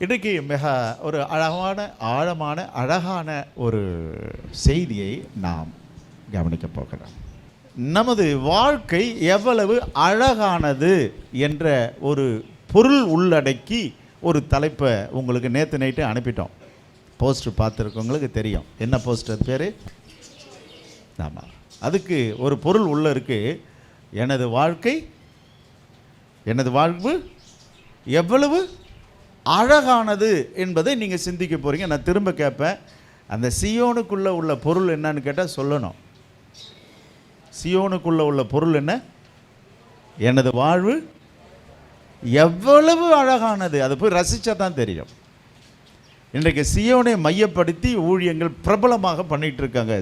இன்றைக்கு மிக ஒரு ஆழமான அழகான ஒரு செய்தியை நாம் கவனிக்க போகிறோம். நமது வாழ்க்கை எவ்வளவு அழகானது என்ற ஒரு பொருள் உள்ளடக்கி ஒரு தலைப்பை உங்களுக்கு நேற்று நைட்டு அனுப்பிட்டோம். போஸ்டர் பார்த்துருக்கவங்களுக்கு தெரியும் என்ன போஸ்டர், அது பேர். ஆமாம், அதுக்கு ஒரு பொருள் உள்ள இருக்கு. எனது வாழ்வு எவ்வளவு அழகானது என்பதை நீங்கள் சிந்திக்க போகிறீங்க. நான் திரும்ப கேட்பேன், அந்த சியோனுக்குள்ளே உள்ள பொருள் என்னன்னு கேட்டால் சொல்லணும். சியோனுக்குள்ளே உள்ள பொருள் என்ன? எனது வாழ்வு எவ்வளவு அழகானது. அதை போய் ரசித்தா தான் தெரியும். இன்றைக்கு சியோனை மையப்படுத்தி ஊழியங்கள் பிரபலமாக பண்ணிகிட்டு இருக்காங்க.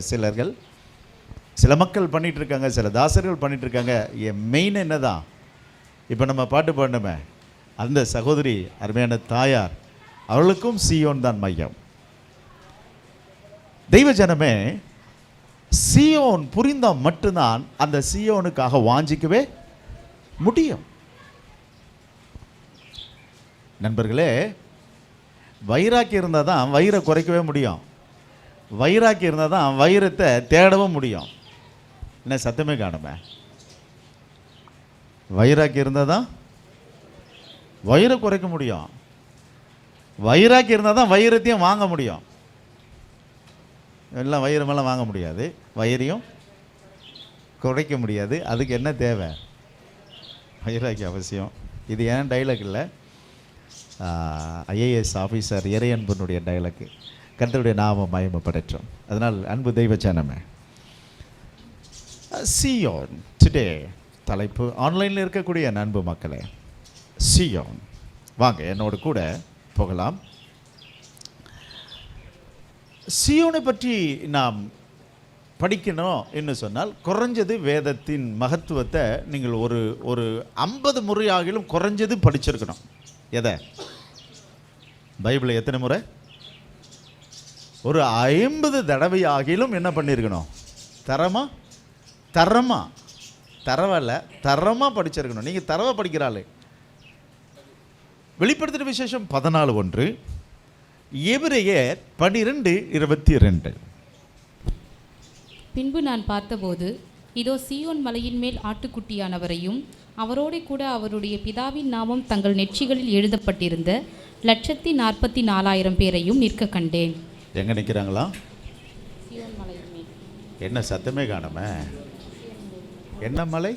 சில மக்கள் பண்ணிகிட்டு இருக்காங்க, சில தாசர்கள் பண்ணிகிட்டு இருக்காங்க. என் மெயின் என்ன தான், இப்போ நம்ம பாட்டு பாடணுமே, அந்த சகோதரி அருமையான தாயார், அவர்களுக்கும் சியோன் தான் மையம். தெய்வ ஜனமே, சியோன் புரிந்தால் மட்டும்தான் அந்த சியோனுக்காக வாஞ்சிக்கவே முடியும். நண்பர்களே, வைராக்கியம் இருந்தால் தான் வயிறை குறைக்கவே முடியும். வைராக்கியம் இருந்தால் தான் வைரத்தை தேடவும் முடியும். என்ன சத்தமே காணுமே. வைராக்கியம் இருந்தால் தான் வயிறை குறைக்க முடியும். வைராக்கியம் இருந்தால் தான் வைரத்தையும் வாங்க முடியும். எல்லாம் வைரமெல்லாம் வாங்க முடியாது, வைரையும் குறைக்க முடியாது. அதுக்கு என்ன தேவை? வைராக்கியம் அவசியம். இது ஏன் டைலாக் இல்லை, ஐஏஎஸ் ஆஃபீஸர் இறையன்பனுடைய டைலாக்கு. கர்த்தருடைய நாமம் மகிமைப்படட்டும். அதனால் அன்பு தெய்வ ஜனமே, சியோன் டுடே தலைப்பு. ஆன்லைனில் இருக்கக்கூடிய அன்பு மக்களே, சியோன் வாங்க என்னோடு கூட போகலாம். சியோனை பற்றி நாம் படிக்கணும் என்று சொன்னால் குறைஞ்சது வேதத்தின் மகத்துவத்தை நீங்கள் ஒரு 50 முறையாகிலும் குறைஞ்சது படிச்சிருக்கணும். எதை? பைபிளை எத்தனை முறை? ஒரு 50 தடவை ஆகிலும் என்ன பண்ணியிருக்கணும்? தரமாக படிச்சிருக்கணும். நீங்கள் தரவை படிக்கிறாள். வெளிப்படுத்தின விசேஷம் 14:1, எபிரெயர் 12:22. பின்பு நான் பார்த்தபோது, இதோ சீயோன் மலையின் மேல் ஆட்டுக்குட்டியானவரையும் அவரோடு கூட அவருடைய பிதாவின் நாமம் தங்கள் நெற்றிகளில் எழுதப்பட்டிருந்த 144,000 பேரையும் நிற்க கண்டேன். எங்கே நிற்கிறாங்களா? சீயோன் மலையின் மேல். என்ன சத்தமே காணாம? என்ன மலை?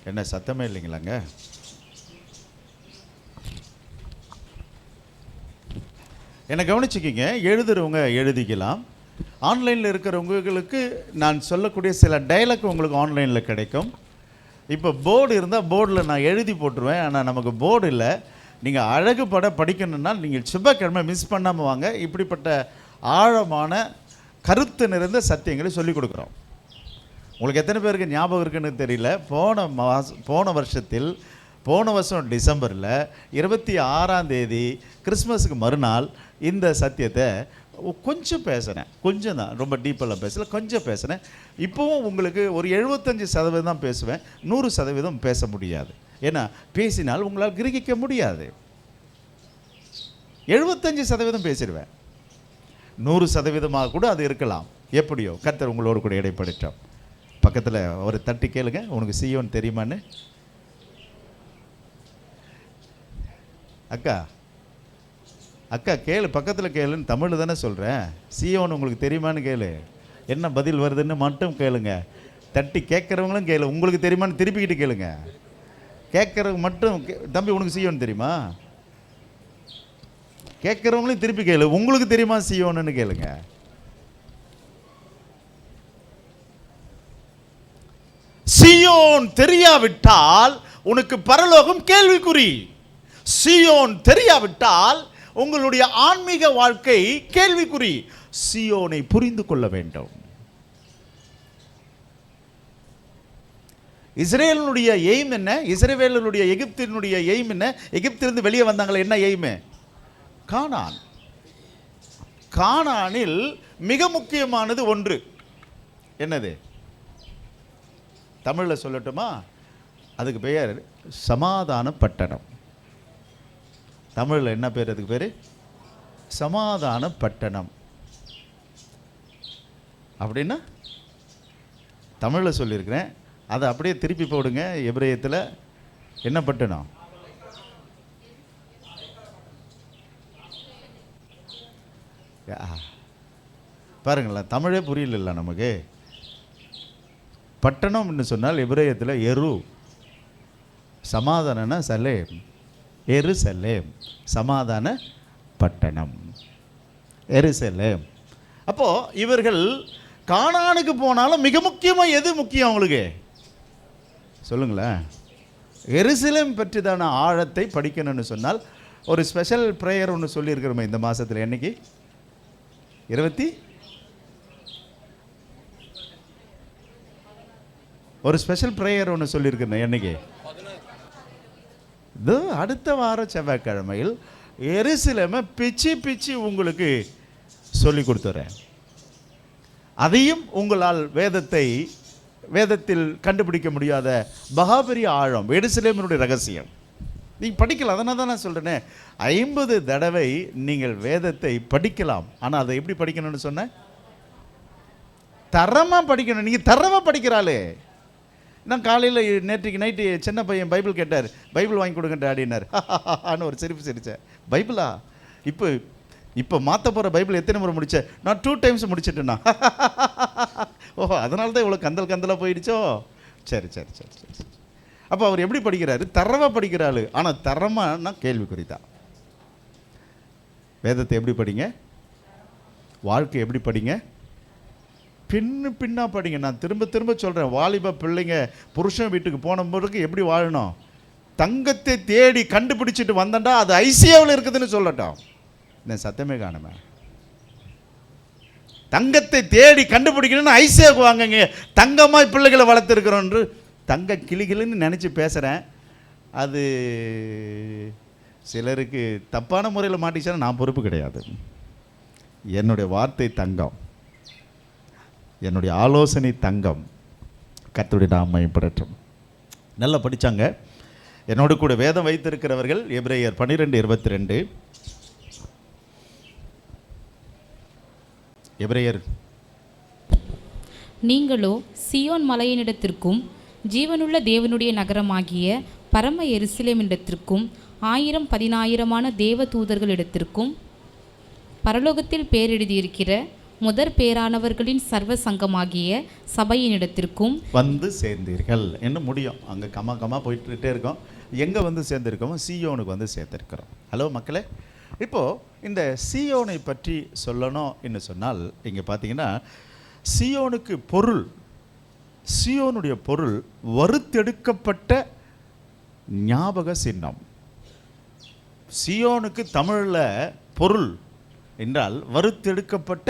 என்ன சத்தமே இல்லைங்களாங்க? என்னை கவனிச்சுக்கிங்க. எழுதுறவங்க எழுதிக்கலாம். ஆன்லைனில் இருக்கிறவங்களுக்கு நான் சொல்லக்கூடிய சில டைலாக் உங்களுக்கு ஆன்லைனில் கிடைக்கும். இப்போ போர்டு இருந்தால் போர்டில் நான் எழுதி போட்டுருவேன். ஆனால் நமக்கு போர்டு இல்லை. நீங்கள் அழகுபட படிக்கணுன்னா நீங்கள் செவ்வாய்க்கிழமை மிஸ் பண்ணாமல் வாங்க. இப்படிப்பட்ட ஆழமான கருத்து நிறைந்த சத்தியங்களை சொல்லிக் கொடுக்குறோம். உங்களுக்கு எத்தனை பேருக்கு ஞாபகம் இருக்குன்னு தெரியல, போன வருஷம் டிசம்பரில் 26ஆம் தேதி கிறிஸ்மஸுக்கு மறுநாள் இந்த சத்தியத்தை கொஞ்சம் பேசுகிறேன். கொஞ்சம் தான், ரொம்ப டீப்பெல்லாம் பேசல, கொஞ்சம் பேசுகிறேன். இப்போவும் உங்களுக்கு ஒரு 75% தான் பேசுவேன். 100% பேச முடியாது. ஏன்னா பேசினால் உங்களால் கிரகிக்க முடியாது. 75% பேசிடுவேன். 100% கூட அது இருக்கலாம். எப்படியோ கர்த்தர் உங்களோடு கூட இடைப்படுத்தோம். பக்கத்தில் ஒரு தட்டி கேளுங்க, உனக்கு சியோன் தெரியுமான்னு. அக்கா கேளு, பக்கத்தில் கேளுன்னு தமிழ் தானே சொல்கிறேன். சியோன் உங்களுக்கு தெரியுமான்னு கேளு. என்ன பதில் வருதுன்னு மட்டும் கேளுங்க. தட்டி கேட்குறவங்களும் கேளு. உங்களுக்கு தெரியுமான்னு திருப்பிக்கிட்டு கேளுங்க. கேட்குறவங்க மட்டும் தம்பி உனக்கு சியோன் தெரியுமா? கேட்குறவங்களையும் திருப்பி கேளு, உங்களுக்கு தெரியுமா சியோன்னு கேளுங்க. சியோன் தெரியாவிட்டால் உனக்கு பரலோகம் கேள்விக்குறி. சியோன் தெரியாவிட்டால் உங்களுடைய ஆன்மீக வாழ்க்கை கேள்விக்குறி. சியோனை புரிந்து கொள்ள வேண்டும். இஸ்ரேலுடைய எய்ம் என்ன? இஸ்ரவேலுடைய எகிப்தினுடைய எய்ம் என்ன? எகிப்திலிருந்து வெளியே வந்தாங்களே, என்ன எய்ம்? கானான். கானானில் மிக முக்கியமானது ஒன்று. என்னது? தமிழில் சொல்லட்டுமா? அதுக்கு பெயர் சமாதான பட்டணம். தமிழில் என்ன பேர்? அதுக்கு பேர் சமாதான பட்டணம். அப்படின்னா தமிழில் சொல்லியிருக்கிறேன், அதை அப்படியே திருப்பி போடுங்க. எபிரேயத்தில் என்ன பட்டணம்? பாருங்களேன், தமிழே புரியல நமக்கு. பட்டணம்னு சொன்னால் எபிரேயத்தில் எரு, சமாதானம்னா சலேம், எருசலேம், சமாதான பட்டணம், எருசலேம். அப்போது இவர்கள் கானானுக்கு போனாலும் மிக முக்கியமாக எது முக்கியம் அவங்களுக்கு சொல்லுங்களேன்? எருசலேம் பற்றிதான ஆழத்தை படிக்கணும்னு சொன்னால் ஒரு ஸ்பெஷல் ப்ரேயர் ஒன்று சொல்லியிருக்கிறோமே இந்த மாதத்தில். என்னைக்கு? 20 ஒரு ஸ்பெஷல் ப்ரேயர் ஒன்று சொல்லியிருக்கிறேன். என்னைக்கு? இது அடுத்த வாரம் செவ்வாய்க்கிழமையில் எருசலேமை பிச்சு பிச்சு உங்களுக்கு சொல்லி கொடுத்துறேன். அதையும் உங்களால் வேதத்தில் கண்டுபிடிக்க முடியாத மகாபெரிய ஆழம், எருசலேமினுடைய ரகசியம் நீங்கள் படிக்கலாம். அதனால தான் நான் சொல்கிறேனே, 50 தடவை நீங்கள் வேதத்தை படிக்கலாம். ஆனால் அதை எப்படி படிக்கணும்னு சொன்னேன்? தரமாக படிக்கணும். நீங்கள் தரமாக படிக்கிறாளே. நான் காலையில் நேற்றுக்கு நைட்டு சின்ன பையன் பைபிள் கேட்டார், பைபிள் வாங்கி கொடுங்க டாடினார். ஆனால் ஒரு சிரிப்பு சிரித்தேன். பைபிளா? இப்போ மாற்ற போகிற பைபிள் எத்தனை முறை முடித்தேன்? நான் 2 டைம்ஸ் முடிச்சிட்டேன்னா. ஓஹோ, அதனால தான் இவ்வளோ கந்தலாக போயிடுச்சோ. சரி சரி சரி சரி. அப்போ அவர் எப்படி படிக்கிறாரு? தரமாக படிக்கிறாள். ஆனால் தரமானா கேள்விக்குறிதான். வேதத்தை எப்படி படிங்க? வாழ்க்கை எப்படி படிங்க? பின்னா படிங்க. நான் திரும்ப திரும்ப சொல்கிறேன், வாலிப பிள்ளைங்க புருஷன் வீட்டுக்கு போன பிறகு எப்படி வாழணும்? தங்கத்தை தேடி கண்டுபிடிச்சிட்டு வந்தண்டா அது ஐசியாவில் இருக்குதுன்னு சொல்லட்டும். இந்த சத்தமே காணுமே. தங்கத்தை தேடி கண்டுபிடிக்கணும்னு ஐசியாவுக்கு வாங்கங்க. தங்கமாய் பிள்ளைகளை வளர்த்துருக்கிறோன்று தங்க கிளிகிளின்னு நினச்சி பேசுகிறேன். அது சிலருக்கு தப்பான முறையில் மாட்டிச்சுன்னா நான் பொறுப்பு கிடையாது. என்னுடைய வார்த்தை தங்கம், என்னுடைய ஆலோசனை தங்கம். கர்த்தருடைய நாமம் மகிமைப்படட்டும். நல்லா படித்தாங்க. என்னோடு கூட வேதம் வைத்திருக்கிறவர்கள் எபிரேயர் 12:22. எபிரேயர், நீங்களோ சீயோன் மலையினிடத்திற்கும் ஜீவனுள்ள தேவனுடைய நகரமாகிய பரம எருசலேமிடத்திற்கும் 1000-10,000 தேவ தூதர்களிடத்திற்கும் பரலோகத்தில் பேரெழுதியிருக்கிற முதற் பேரானவர்களின் சர்வ சங்கமாகிய சபையினிடத்திற்கும் வந்து சேர்ந்தீர்கள் என்று முடியும். அங்கே கமா போயிட்டுட்டே இருக்கோம். எங்கே வந்து சேர்ந்துருக்கோமோ சீயோனுக்கு வந்து சேர்த்துருக்கிறோம். ஹலோ மக்களே, இப்போது இந்த சீயோனை பற்றி சொல்லணும் என்று சொன்னால், இங்கே பார்த்தீங்கன்னா சீயோனுக்கு பொருள், சீயோனுடைய பொருள் வறுத்தெடுக்கப்பட்ட ஞாபக சின்னம். சீயோனுக்கு தமிழில் பொருள் என்றால் வறுத்தெடுக்கப்பட்ட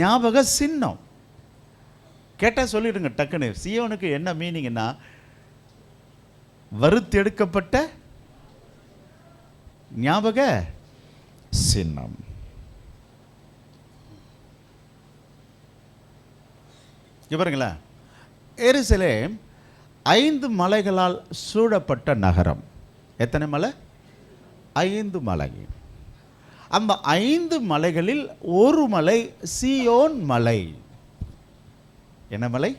ஞாபக சின்னம். கேட்டால் சொல்லிடுங்க டக்குன்னு. சீயோனுக்கு என்ன மீனிங்னா வறுத்தெடுக்கப்பட்ட ஞாபக சின்னம். பாருங்களேன், எருசலேம் 5 மலைகளால் சூழப்பட்ட நகரம். எத்தனை மலை? 5 மலை. அந்த 5 மலைகளில் ஒரு மலை சீயோன் மலை. என்ன மலை?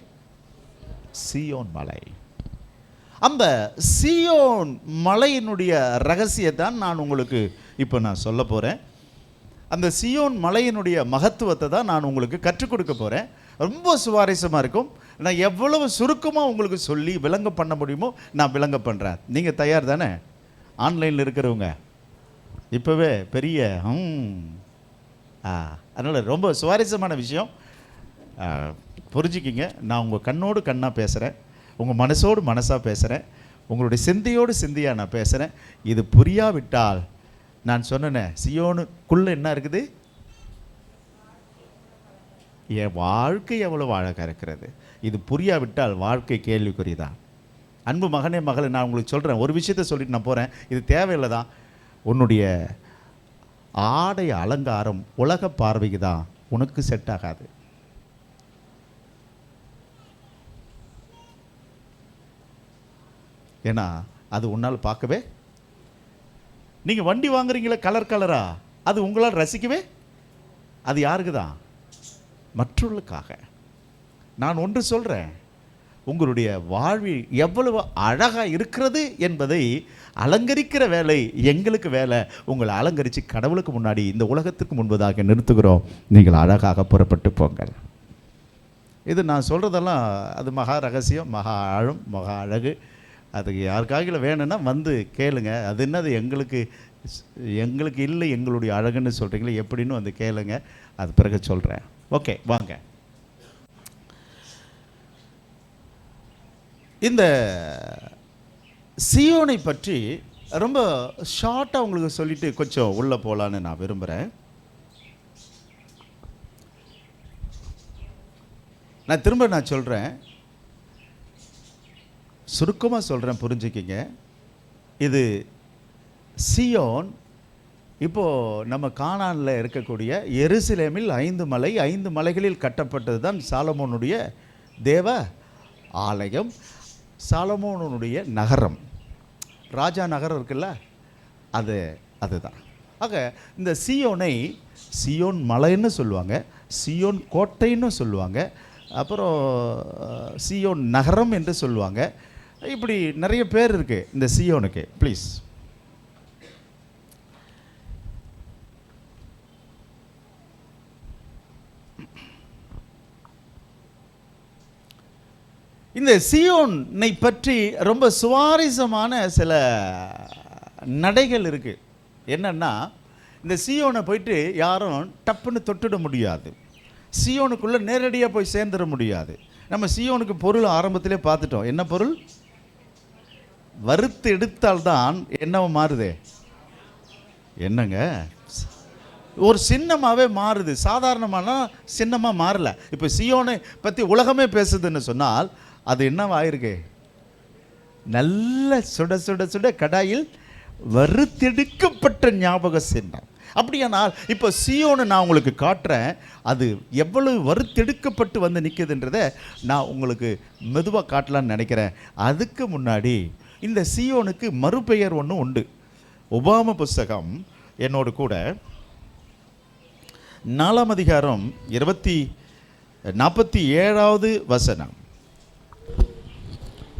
சீயோன் மலை. அந்த சீயோன் மலையினுடைய ரகசியத்தான் நான் உங்களுக்கு இப்போ நான் சொல்ல போகிறேன். அந்த சீயோன் மலையினுடைய மகத்துவத்தை தான் நான் உங்களுக்கு கற்றுக் கொடுக்க போகிறேன். ரொம்ப சுவாரஸ்யமாக இருக்கும். நான் எவ்வளவு சுருக்கமாக உங்களுக்கு சொல்லி விளங்க பண்ண முடியுமோ நான் விளங்க பண்ணுறேன். நீங்கள் தயார் தானே? ஆன்லைனில் இருக்கிறவங்க இப்போவே பெரிய அதனால் ரொம்ப சுவாரஸ்யமான விஷயம். புரிஞ்சுக்கிங்க. நான் உங்கள் கண்ணோடு கண்ணாக பேசுகிறேன், உங்கள் மனசோடு மனசாக பேசுகிறேன், உங்களுடைய சிந்தையோடு சிந்தையாக நான் பேசுகிறேன். இது புரியாவிட்டால் நான் சொன்னேன், சியோனுக்குள்ளே என்ன இருக்குது? என் வாழ்க்கை எவ்வளோ அழகாக இருக்கிறது. இது புரியாவிட்டால் வாழ்க்கை கேள்விக்குறிதான். அன்பு மகனே மகளே, நான் உங்களுக்கு சொல்கிறேன், ஒரு விஷயத்தை சொல்லிட்டு நான் போகிறேன். இது தேவையில்லை தான். உன்னுடைய ஆடை அலங்காரம் உலக பார்வைக்கு தான், உனக்கு செட் ஆகாது. ஏன்னா அது உன்னால் பார்க்கவே நீங்கள் வண்டி வாங்குறீங்களே கலர் கலரா, அது உங்களால் ரசிக்கவே, அது யாருக்கு தான்? மற்றவர்களுக்காக. நான் ஒன்று சொல்கிறேன், உங்களுடைய வாழ்வில் எவ்வளவு அழகாக இருக்கிறது என்பதை அலங்கரிக்கிற வேலை எங்களுக்கு வேலை. உங்களை அலங்கரித்து கடவுளுக்கு முன்னாடி இந்த உலகத்துக்கு முன்பதாக நிறுத்துகிறோம். நீங்கள் அழகாக புறப்பட்டு போங்கள். இது நான் சொல்கிறதெல்லாம் அது மகா ரகசியம், மகா ஆழம், மகா அழகு. அதுக்கு யாருக்காக வேணும்னா வந்து கேளுங்க. அது என்னது எங்களுக்கு இல்லை எங்களுடைய அழகுன்னு சொல்கிறீங்களே, எப்படின்னு வந்து கேளுங்க, அது பிறகு சொல்கிறேன். ஓகே, வாங்க. இந்த சீயோனை பற்றி ரொம்ப ஷார்ட்டாக உங்களுக்கு சொல்லிட்டு கொஞ்சம் உள்ளே போகலான்னு நான் விரும்புகிறேன். நான் திரும்ப சொல்கிறேன், சுருக்கமாக சொல்கிறேன், புரிஞ்சுக்கிங்க. இது சீயோன் இப்போது நம்ம கானானில் இருக்கக்கூடிய எருசலேமில் 5 மலைகளில் கட்டப்பட்டது தான் சாலமோனுடைய தேவ ஆலயம், சாலமோனுடைய நகரம், ராஜா நகரம் இருக்குல்ல, அதுதான். ஆக இந்த சீயோனை சீயோன் மலைன்னு சொல்லுவாங்க, சீயோன் கோட்டைன்னு சொல்லுவாங்க, அப்புறம் சீயோன் நகரம் என்று சொல்லுவாங்க. இப்படி நிறைய பேர் இருக்குது இந்த சீயோனுக்கு. ப்ளீஸ், இந்த சீயோனை பற்றி ரொம்ப சுவாரஸ்யமான சில நடைகள் இருக்குது. என்னென்னா, இந்த சீயோனை போயிட்டு யாரும் டப்புன்னு தொட்டுட முடியாது, சீயோனுக்குள்ளே நேரடியாக போய் சேர்ந்துட முடியாது. நம்ம சீயோனுக்கு பொருள் ஆரம்பத்திலே பார்த்துட்டோம். என்ன பொருள்? வறுத்து எடுத்தால்தான் என்னவோ மாறுது. என்னங்க, ஒரு சின்னமாகவே மாறுது. சாதாரணமான சின்னமாக மாறல. இப்போ சீயோனை பற்றி உலகமே பேசுதுன்னு சொன்னால் அது என்னவாயிருக்கு? நல்ல சுட சுட சுட கடாயில் வறுத்தெடுக்கப்பட்ட ஞாபக சின்னம். அப்படியானால் இப்போ சீயோனை நான் உங்களுக்கு காட்டுறேன், அது எவ்வளவு வறுத்தெடுக்கப்பட்டு வந்து நிற்குதுன்றதை நான் உங்களுக்கு மெதுவாக காட்டலான்னு நினைக்கிறேன். அதுக்கு முன்னாடி இந்த சீயோனுக்கு மறுபெயர் ஒன்று உண்டு. உபாம புஸ்தகம் என்னோடு கூட 4ஆம் அதிகாரம் 47வது வசனம்.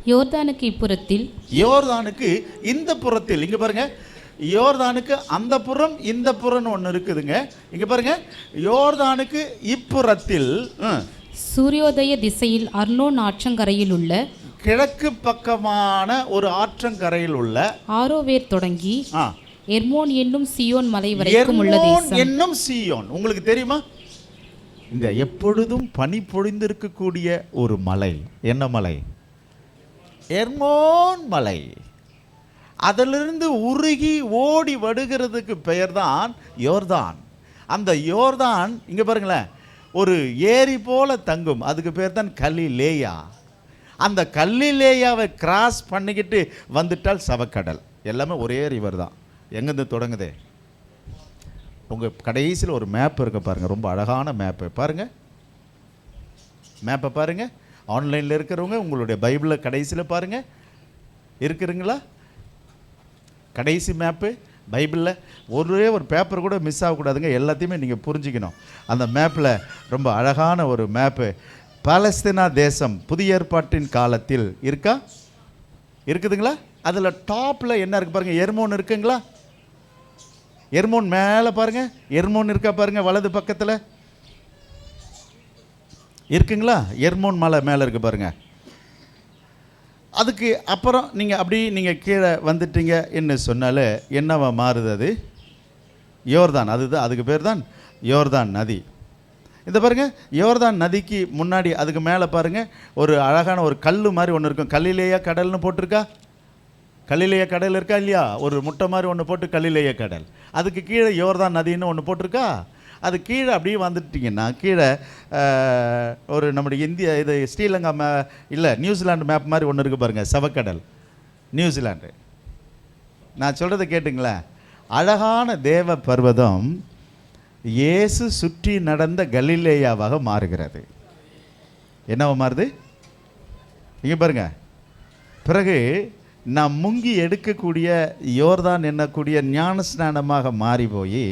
யோர்தானுக்கு இப்புறத்தில், யோர்தானுக்கு இந்த புறத்தில், இங்க பாருங்க, யோர்தானுக்கு அந்த புறம் இந்த புறம்னு ஒன்று இருக்குதுங்க. இங்க பாருங்க, யோர்தானுக்கு இப்புறத்தில் சூரியோதய திசையில் அர்னோன் ஆற்றங்கரையில் உள்ள, கிழக்கு பக்கமான ஒரு ஆற்றங்கரையில் உள்ள ஆரோவேர் தொடங்கி எர்மோன் என்னும் சீயோன் மலை வரைக்கும் உள்ள தேசம். என்னும் சீயோன் உங்களுக்கு தெரியுமா? இந்த எப்பொழுதும் பனி பொழிந்திருக்கக்கூடிய ஒரு மலை. என்ன மலை? எர்மோன் மலை. அதிலிருந்து உருகி ஓடி வடுகிறதுக்கு பெயர் தான் யோர்தான். அந்த யோர்தான் இங்கே பாருங்களேன், ஒரு ஏரி போல தங்கும். அதுக்கு பேர் தான் கலிலேயா. அந்த கலிலேயாவை கிராஸ் பண்ணிக்கிட்டு வந்துட்டால் சவக்கடல். எல்லாமே ஒரே ரிவர் தான். எங்கேருந்து தொடங்குது? உங்கள் கடைசியில் ஒரு மேப் இருக்க பாருங்கள், ரொம்ப அழகான மேப்பு பாருங்கள். மேப்பை பாருங்கள், ஆன்லைனில் இருக்கிறவங்க உங்களுடைய பைபிளில் கடைசியில் பாருங்கள், இருக்குதுங்களா? கடைசி மேப்பு பைபிளில் ஒரே ஒரு பேப்பர் கூட மிஸ் ஆகக்கூடாதுங்க. எல்லாத்தையுமே நீங்கள் புரிஞ்சுக்கணும். அந்த மேப்பில் ரொம்ப அழகான ஒரு மேப்பு. பாலஸ்தீனா தேசம் புதிய ஏற்பாட்டின் காலத்தில் இருக்கா? இருக்குதுங்களா? அதில் டாப்பில் என்ன இருக்குது பாருங்கள், எர்மோன் இருக்குங்களா? எர்மோன் மேலே பாருங்கள், எர்மோன் இருக்கா பாருங்கள், வலது பக்கத்தில் இருக்குங்களா? எர்மோன் மலை மேலே இருக்குது பாருங்கள். அதுக்கு அப்புறம் நீங்கள் அப்படி நீங்கள் கீழே வந்துட்டீங்க என்ன சொன்னாலே என்னவா மாறுது? அது யோர்தான். அதுதான், அதுக்கு பேர் தான் யோர்தான் நதி. இந்த பாருங்கள், யோர்தான் நதிக்கு முன்னாடி அதுக்கு மேலே பாருங்கள், ஒரு அழகான ஒரு கல் மாதிரி ஒன்று இருக்கும். கலிலேயா கடல்னு போட்டிருக்கா? கலிலேயா கடல் இருக்கா இல்லையா? ஒரு முட்டை மாதிரி ஒன்று போட்டு கலிலேயா கடல். அதுக்கு கீழே யோர்தான் நதின்னு ஒன்று போட்டிருக்கா? அது கீழே அப்படியே வந்துட்டிங்கன்னா கீழே ஒரு நம்முடைய இந்தியா இது ஸ்ரீலங்கா இல்லை நியூசிலாண்டு மேப் மாதிரி ஒன்று இருக்குது பாருங்கள், சவக்கடல், நியூசிலாண்டு. நான் சொல்கிறத கேட்டுங்களேன். அழகான தேவ பர்வதம் இயேசு சுற்றி நடந்த கலிலேயாவாக மாறுகிறது. என்னவா மாறுது? இங்கே பாருங்க. பிறகு நான் முங்கி எடுக்கக்கூடிய யோர்தான் என்னக்கூடிய ஞான ஸ்நானமாக மாறி போய்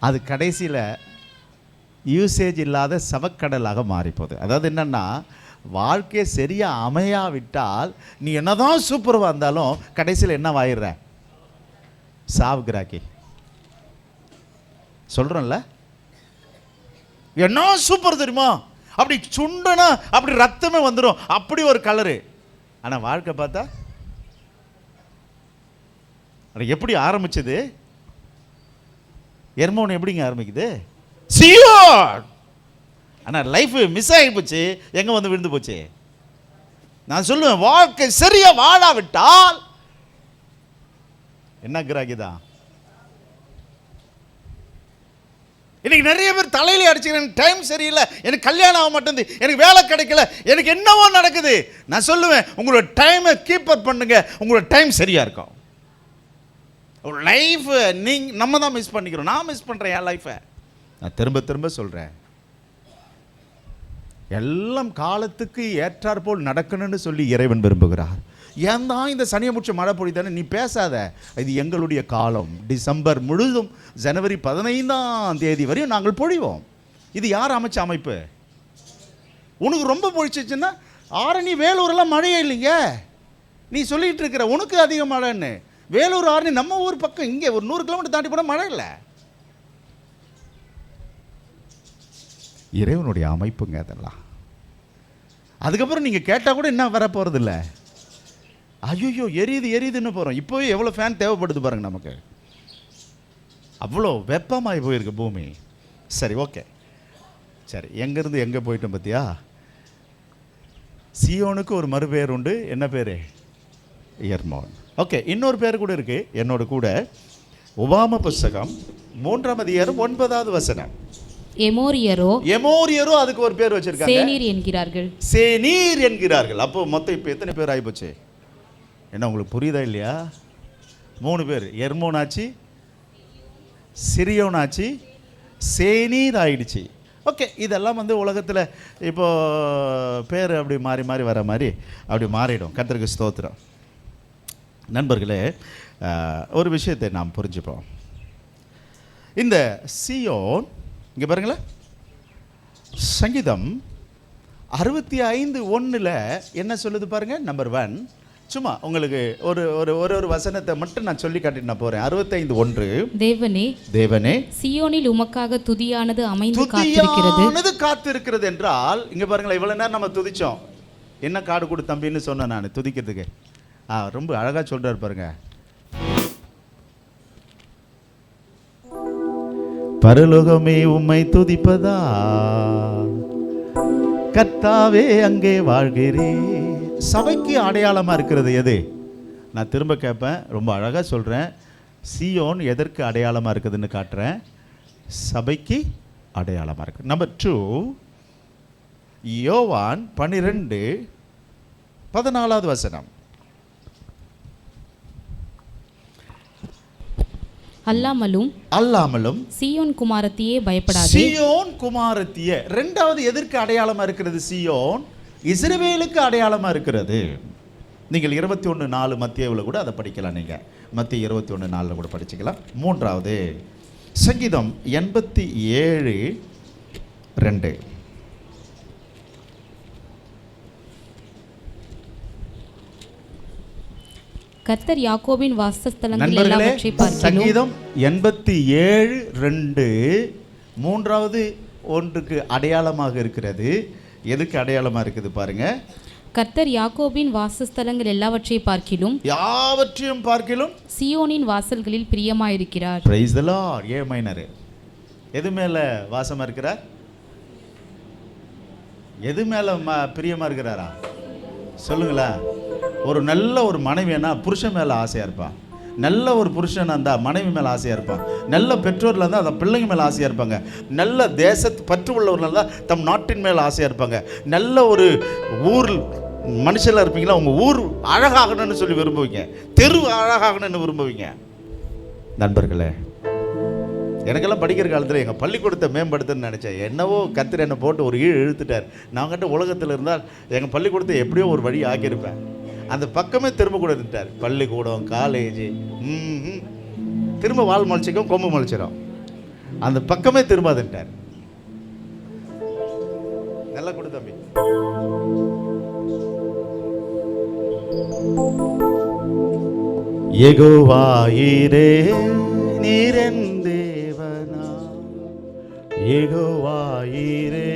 அது கடைசியில் யூசேஜ் இல்லாத சவக்கடலாக மாறிப்போகுது. அதாவது என்னென்னா, வாழ்க்கை சரியாக அமையாவிட்டால் நீ என்னதான் சூப்பராக இருந்தாலும் கடைசியில் என்ன ஆயிடுற? சாவுகிறாக்கி சொல்கிறோம்ல, என்ன சூப்பர் தெரியுமா, அப்படி சுண்டனா அப்படி ரத்தமே வந்துடும், அப்படி ஒரு கலரு. ஆனால் வாழ்க்கை பார்த்தா அது எப்படி ஆரம்பிச்சது? எர்மோன் எப்படிங்க ஆரம்பிக்குது? சியோன். ஆனால் லைஃப் மிஸ் ஆகி போச்சு. எங்கே வந்து விழுந்து போச்சு? நான் சொல்லுவேன், வாழ்க்கை சரியா வாழாவிட்டால் என்ன கிராகிதான். இன்னைக்கு நிறைய பேர் தலையில அடிச்சுக்கிறேன், டைம் சரியில்லை, எனக்கு கல்யாணம் ஆக மாட்டேங்குது, எனக்கு வேலை கிடைக்கல, எனக்கு என்னவோ நடக்குது. நான் சொல்லுவேன், உங்களோட டைமை கீப் அப் பண்ணுங்க, உங்களோட டைம் சரியா இருக்கும். லைஃப் நம்ம தான் மிஸ் பண்ணிக்கிறோம். நான் மிஸ் பண்ணுறேன் என் லைஃபை. நான் திரும்ப திரும்ப சொல்கிறேன், எல்லாம் காலத்துக்கு ஏற்றாற்போல் நடக்கணும்னு சொல்லி இறைவன் விரும்புகிறார். ஏன் தான் இந்த சனியை முடிச்ச மழை பொழிதானே நீ பேசாத, இது எங்களுடைய காலம். டிசம்பர் முழுதும் ஜனவரி 15ஆம் தேதி வரையும் நாங்கள் பொழிவோம். இது யார் அமைச்ச அமைப்பு? உனக்கு ரொம்ப பொழிச்சிச்சுன்னா ஆரணி வேலூரெல்லாம் மழையே இல்லைங்க. நீ சொல்லிட்டு இருக்கிற உனக்கு அதிக மழைன்னு. வேலூர் ஆரணி நம்ம ஊர் பக்கம், இங்கே ஒரு 100 கிலோமீட்டர் தாண்டி போனால் மழை இல்லை. இறைவனுடைய அமைப்புங்க அதெல்லாம். அதுக்கப்புறம் நீங்கள் கேட்டால் கூட என்ன வர போகிறது இல்லை. ஐயோ எரியுதுன்னு போகிறோம். இப்போவே எவ்வளோ ஃபேன் தேவைப்படுது பாருங்க நமக்கு. அவ்வளோ வெப்பமாகி போயிருக்கு பூமி. சரி, ஓகே, சரி, எங்கேருந்து எங்கே போயிட்டோம் பார்த்தியா? சியோனுக்கு ஒரு மறுபெயர் உண்டு. என்ன பேர்? எர்மோன். ஓகே, இன்னொரு பேர் கூட இருக்குது என்னோட கூட. உபாம புஸ்தகம் 3ஆம் அதிகாரம் 9வது வசனம். எமோரியரோ அதுக்கு ஒரு பேர் வச்சிருக்காங்க, சேனீர் என்கிறார்கள். அப்போ மொத்தம் இப்போ எத்தனை பேர் ஆகிப்போச்சு? என்ன உங்களுக்கு புரியுதா இல்லையா? 3 பேர். எர்மோன் ஆச்சு, சிரியோன் ஆச்சு, சேனீர் ஆயிடுச்சு. ஓகே, இதெல்லாம் வந்து உலகத்தில் இப்போ பேர் அப்படி மாறி மாறி வர மாதிரி அப்படி மாறிடும். கர்த்தருக்கு ஸ்தோத்திரம். நண்பர்களே, ஒரு விஷயத்தை நாம் புரிஞ்சுப்போம். இந்த சியோன் இங்கே பாருங்களேன், சங்கீதம் 65:1 என்ன சொல்லுது பாருங்க. நம்பர் 1, சும்மா உங்களுக்கு ஒரு வசனத்தை மட்டும் நான் சொல்லி காட்டிட்டு நான் போறேன். 65:1, தேவனே சியோனில் உமக்காக துதியானது அமைந்து காத்திருக்கிறது என்றால், இங்க பாருங்களேன், இவ்வளவு நேரம் நம்ம துதிச்சோம். என்ன காடு கொடு தம்பின்னு சொன்னேன் நான் துதிக்கிறதுக்கு. ரொம்ப அழகா சொல்றாரு பாருங்க. பரலோகமே உம்மை துதிப்பதா, கர்த்தாவே அங்கே வாழ்கிறே. சபைக்கு அடையாளமாக இருக்கிறது எது? நான் திரும்ப கேட்பேன், ரொம்ப அழகாக சொல்கிறேன். சியோன் எதற்கு அடையாளமாக இருக்குதுன்னு காட்டுறேன். சபைக்கு அடையாளமாக இருக்குது. நம்பர் 2, யோவான் 12:14 வசனம். அல்லாமலும் சியோன் குமாரத்தியே பயப்படாதே. சியோன் குமாரத்தியே ரெண்டாவது எதற்கு அடையாளமா இருக்கிறது? சியோன் இஸ்ரவேலுக்கு அடையாளமா இருக்கிறது. நீங்கள் 21:4 மத்தேயுல கூட அதை படிக்கலாம். நீங்கள் மத்தேயு 21:4 கூட படிச்சுக்கலாம். 3வது சங்கீதம் 87:2. கர்த்தர் யாக்கோபின் வாசஸ்தலங்கள் எல்லாவற்றை பார்க்கிலும். சங்கீதம் 87:2 3வது ஒன்றுக்கு அடையாளமாக இருக்கிறது. எதுக்கு அடையாளமாக இருக்குது பாருங்க. கர்த்தர் யாக்கோபின் வாசஸ்தலங்கள் எல்லாவற்றை பார்க்கிலும், யாவற்றையும் பார்க்கிலும் சியோனின் வாசல்களில் பிரியமாயிருக்கிறார். Praise the lord. A minor. எது மேல வாசமா இருக்கிறார்? எது மேல பிரியமா இருக்கிறாரா? சொல்லுங்களா. ஒரு நல்ல ஒரு மனைவினா புருஷன் மேலே ஆசையாக இருப்பான். நல்ல ஒரு புருஷனாக இருந்தால் மனைவி மேலே ஆசையாக இருப்பான். நல்ல பெற்றோரில் இருந்தால் அந்த பிள்ளைங்க மேலே ஆசையாக இருப்பாங்க. நல்ல தேசத்து பற்று உள்ளவர்கள் இருந்தால் தம் நாட்டின் மேலே ஆசையாக இருப்பாங்க. நல்ல ஒரு ஊர் மனுஷனாக இருப்பீங்களா, உங்கள் ஊர் அழகாகணும்னு சொல்லி விரும்புவீங்க. தெரு அழகாகணும்னு விரும்புவீங்க. நண்பர்களே, எனக்கெல்லாம் படிக்கிற காலத்தில் எங்கள் பள்ளிக்கூடத்தை மேம்படுத்துன்னு நினச்சேன். என்னவோ கர்த்தர் என்னை போட்டு ஒரு இழுத்துட்டார். நான் கிட்ட உலகத்தில் இருந்தால் எங்கள் பள்ளிக்கூடத்தை எப்படியோ ஒரு வழி ஆக்கியிருப்பேன். அந்த பக்கமே திரும்பக்கூடாதுட்டார். பள்ளிக்கூடம், காலேஜ், திரும்ப வால் முளைச்சிக்கும், கொம்பு முளைச்சிடும். அந்த பக்கமே திரும்பாதுட்டார். நல்லா கொடு தம்பி. யெகோவாயிரே நீரென் தேவனா, யெகோவாயிரே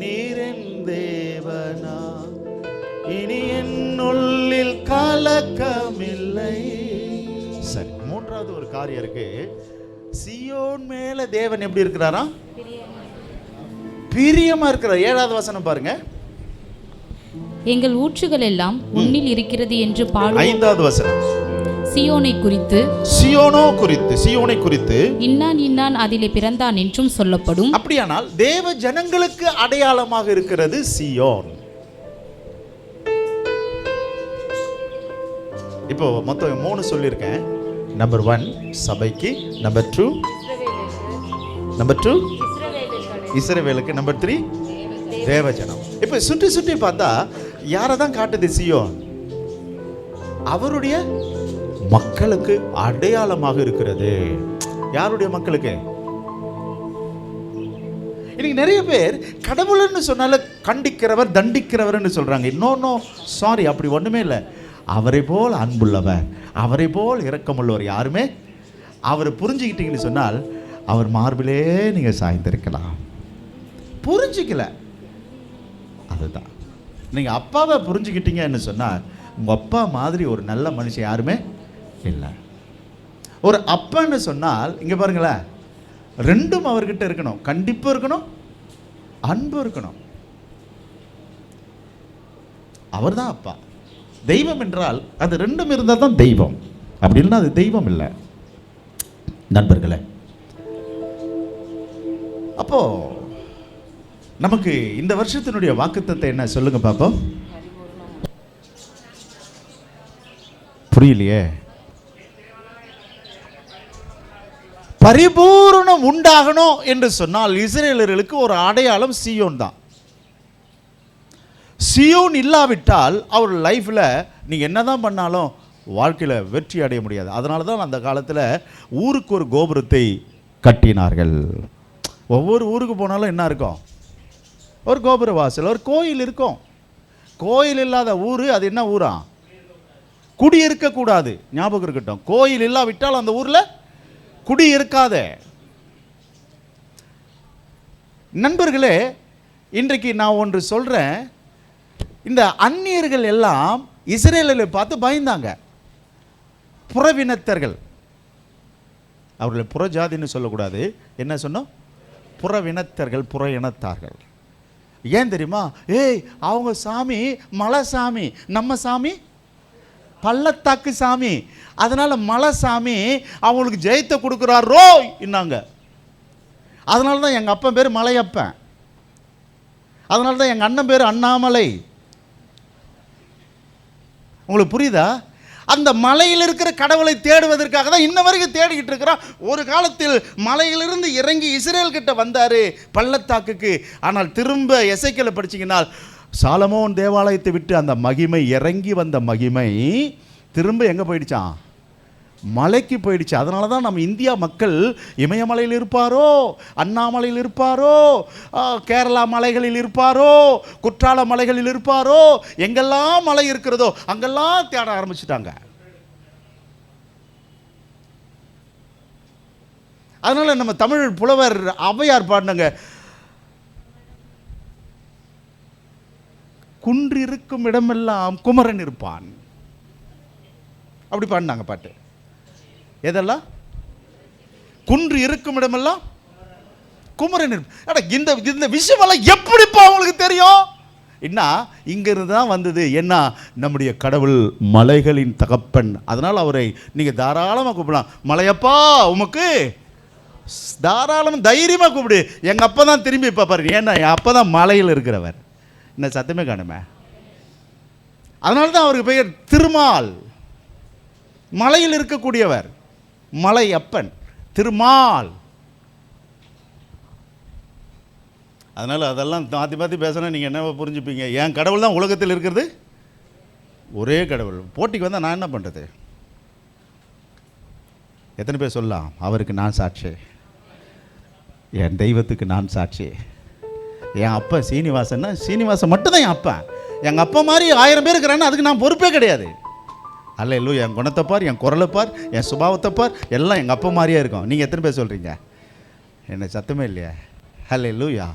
நீரென் தேவனா, இனி என் உள்ளில் கலக்கமில்லை. சரி, மூன்றாவது ஒரு காரியம் இருக்கு. சீயோன் மேல தேவன் எப்படி இருக்கிறாரா? பிரியமா இருக்கிறார். 7வது வசனம் பாருங்க. எங்கள் ஊற்றுகள் எல்லாம் உன்னில் இருக்கிறது என்று பாடுவோம். 5வது வசனம். சீயோனை குறித்து, சீயோனை குறித்து இன்னான் இன்னான் அதிலே பிறந்தான் என்றும் சொல்லப்படும். அப்படியானால் தேவ ஜனங்களுக்கு அடையாளமாக இருக்கிறது சீயோன். இப்போ மொத்தம் 3 சொல்லியிருக்கேன். நம்பர் 1 சபைக்கு, நம்பர் 2 இஸ்ரவேலுக்கு, நம்பர் 3 தேவஜனம். இப்போ சுற்றி சுற்றி பார்த்தா யாரை தான் காட்டுது சீயோன்? அவருடைய மக்களுக்கு அடையாளமாக இருக்கிறது. யாருடைய மக்களுக்கு? இன்னைக்கு நிறைய பேர் கடவுள்னு சொன்னால கண்டிக்கிறவர், தண்டிக்கிறவர்னு சொல்றாங்க. இன்னொன்னு சாரி, அப்படி ஒண்ணுமே இல்லை. அவரை போல் அன்புள்ளவர், அவரை போல் இரக்கமுள்ளவர் யாருமே. அவரை புரிஞ்சுக்கிட்டீங்கன்னு சொன்னால் அவர் மார்பிலே நீங்க சாய்ந்திருக்கலாம். புரிஞ்சிக்கல, அதுதான். நீங்க அப்பாவை புரிஞ்சுக்கிட்டீங்கன்னு சொன்னால் உங்க அப்பா மாதிரி ஒரு நல்ல மனுஷன் யாருமே இல்லை. ஒரு அப்பன்னு சொன்னால் இங்க பாருங்களேன், ரெண்டும் அவர்கிட்ட இருக்கணும். கண்டிப்பு இருக்கணும், அன்பு இருக்கணும். அவர் தான் அப்பா. தெய்வம் என்றால் அது ரெண்டும் இருந்தால் தான் தெய்வம். அப்படின்னா அது தெய்வம் இல்லை நண்பர்களே. அப்போ நமக்கு இந்த வருஷத்தினுடைய வாக்குத்தத்தம் என்ன சொல்லுங்க பாப்போம். புரியலையே. பரிபூரணம் உண்டாகணும் என்று சொன்னால் இஸ்ரேலர்களுக்கு ஒரு அடையாளம் சீயோன் தான். சீயோன் இல்லாவிட்டால் அவர் லைஃப்பில் நீங்கள் என்னதான் பண்ணாலும் வாழ்க்கையில் வெற்றி அடைய முடியாது. அதனால தான் அந்த காலத்தில் ஊருக்கு ஒரு கோபுரத்தை கட்டினார்கள். ஒவ்வொரு ஊருக்கு போனாலும் என்ன இருக்கும்? ஒரு கோபுர வாசல், ஒரு கோயில் இருக்கும். கோயில் இல்லாத ஊர் அது என்ன ஊரா? குடியிருக்கக்கூடாது. ஞாபகம் இருக்கட்டும். கோயில் இல்லாவிட்டால் அந்த ஊரில் குடி இருக்காத. நண்பர்களே, இன்றைக்கு நான் ஒன்று சொல்கிறேன். இந்த அந்நியர்கள் எல்லாம் இஸ்ரேலை பார்த்து பயந்தாங்க. புறவினத்தர்கள், அவர்களை புறஜாதின்னு சொல்லக்கூடாது. என்ன சொன்னோம்? புறவினத்தர்கள், புற இனத்தார்கள். ஏன் தெரியுமா? ஏய், அவங்க சாமி மலை சாமி, நம்ம சாமி பள்ளத்தாக்கு சாமி. அதனால மலை சாமி அவங்களுக்கு ஜெயத்தை கொடுக்குறாரோ இன்னாங்க. அதனால தான் எங்கள் அப்பன் பேர் மலையப்பன், அதனால தான் எங்கள் அண்ணன் பேர் அண்ணாமலை. உங்களுக்கு புரியுதா? அந்த மலையில் இருக்கிற கடவுளை தேடுவதற்காக தான் இன்ன வரைக்கும் தேடிக்கிட்டு இருக்கிறான். ஒரு காலத்தில் மலையிலிருந்து இறங்கி இஸ்ரேல் கிட்ட வந்தார், பள்ளத்தாக்குக்கு. ஆனால் திரும்ப எசேக்கியேலை படிச்சிங்கன்னா சாலமோன் தேவாலயத்தை விட்டு அந்த மகிமை, இறங்கி வந்த மகிமை திரும்ப எங்கே போயிடுச்சான்? மலைக்கு போயிடுச்சு. அதனால தான் நம்ம இந்தியா மக்கள் இமயமலையில் இருப்பாரோ, அண்ணாமலையில் இருப்பாரோ, கேரளா மலைகளில் இருப்பாரோ, குற்றால மலைகளில் இருப்பாரோ, எங்கெல்லாம் மலை இருக்கிறதோ அங்கெல்லாம் தேட ஆரம்பிச்சுட்டாங்க. அதனால நம்ம தமிழ் புலவர் ஔவையார் பாடினாங்க, குன்றிருக்கும் இடமெல்லாம் குமரன் இருப்பான். அப்படி பாடினாங்க பாட்டு. எதெல்லாம்? குன்று இருக்கும் இடமெல்லாம் குமரன் இருப்பான். இந்த விஷயமெல்லாம் எப்படிப்பா உங்களுக்கு தெரியும்? என்ன இங்கிருந்து தான் வந்தது. என்ன, நம்முடைய கடவுள் மலைகளின் தகப்பன். அதனால் அவரை நீங்கள் தாராளமாக கூப்பிடலாம். மலையப்பா உமக்கு தாராளமாக தைரியமாக கூப்பிடு. எங்கள் அப்பா தான் திரும்பி இப்போ பாருங்க. ஏன்னா என் அப்பா தான் மலையில் இருக்கிறவர். என்ன சத்தமே காணுமே. அதனால தான் அவருக்கு பெயர் திருமால். மலையில் இருக்கக்கூடியவர் மலை அப்பன், திருமால். அதனால் அதெல்லாம் மாற்றி மாற்றி பேசினா நீங்கள் என்ன புரிஞ்சுப்பீங்க? என் கடவுள் தான் உலகத்தில் இருக்கிறது. ஒரே கடவுள். போட்டிக்கு வந்தால் நான் என்ன பண்ணுறது? எத்தனை பேர் சொல்லலாம், அவருக்கு நான் சாட்சி, என் தெய்வத்துக்கு நான் சாட்சி. என் அப்பா சீனிவாசன்னா சீனிவாசன் மட்டும்தான் என் அப்பா. எங்கள் அப்பா மாதிரி 1000 பேர் இருக்கிறான்னு அதுக்கு நான் பொறுப்பே கிடையாது. அல்லேலூயா. என் குணத்தை பார், என் குரலை பார், என் சுபாவத்தை பார், எல்லாம் எங்கள் அப்பா மாதிரியே இருக்கும். நீங்கள் எத்தனை பேர் சொல்கிறீங்க? என்ன சத்தமே இல்லையா? அல்லேலூயா.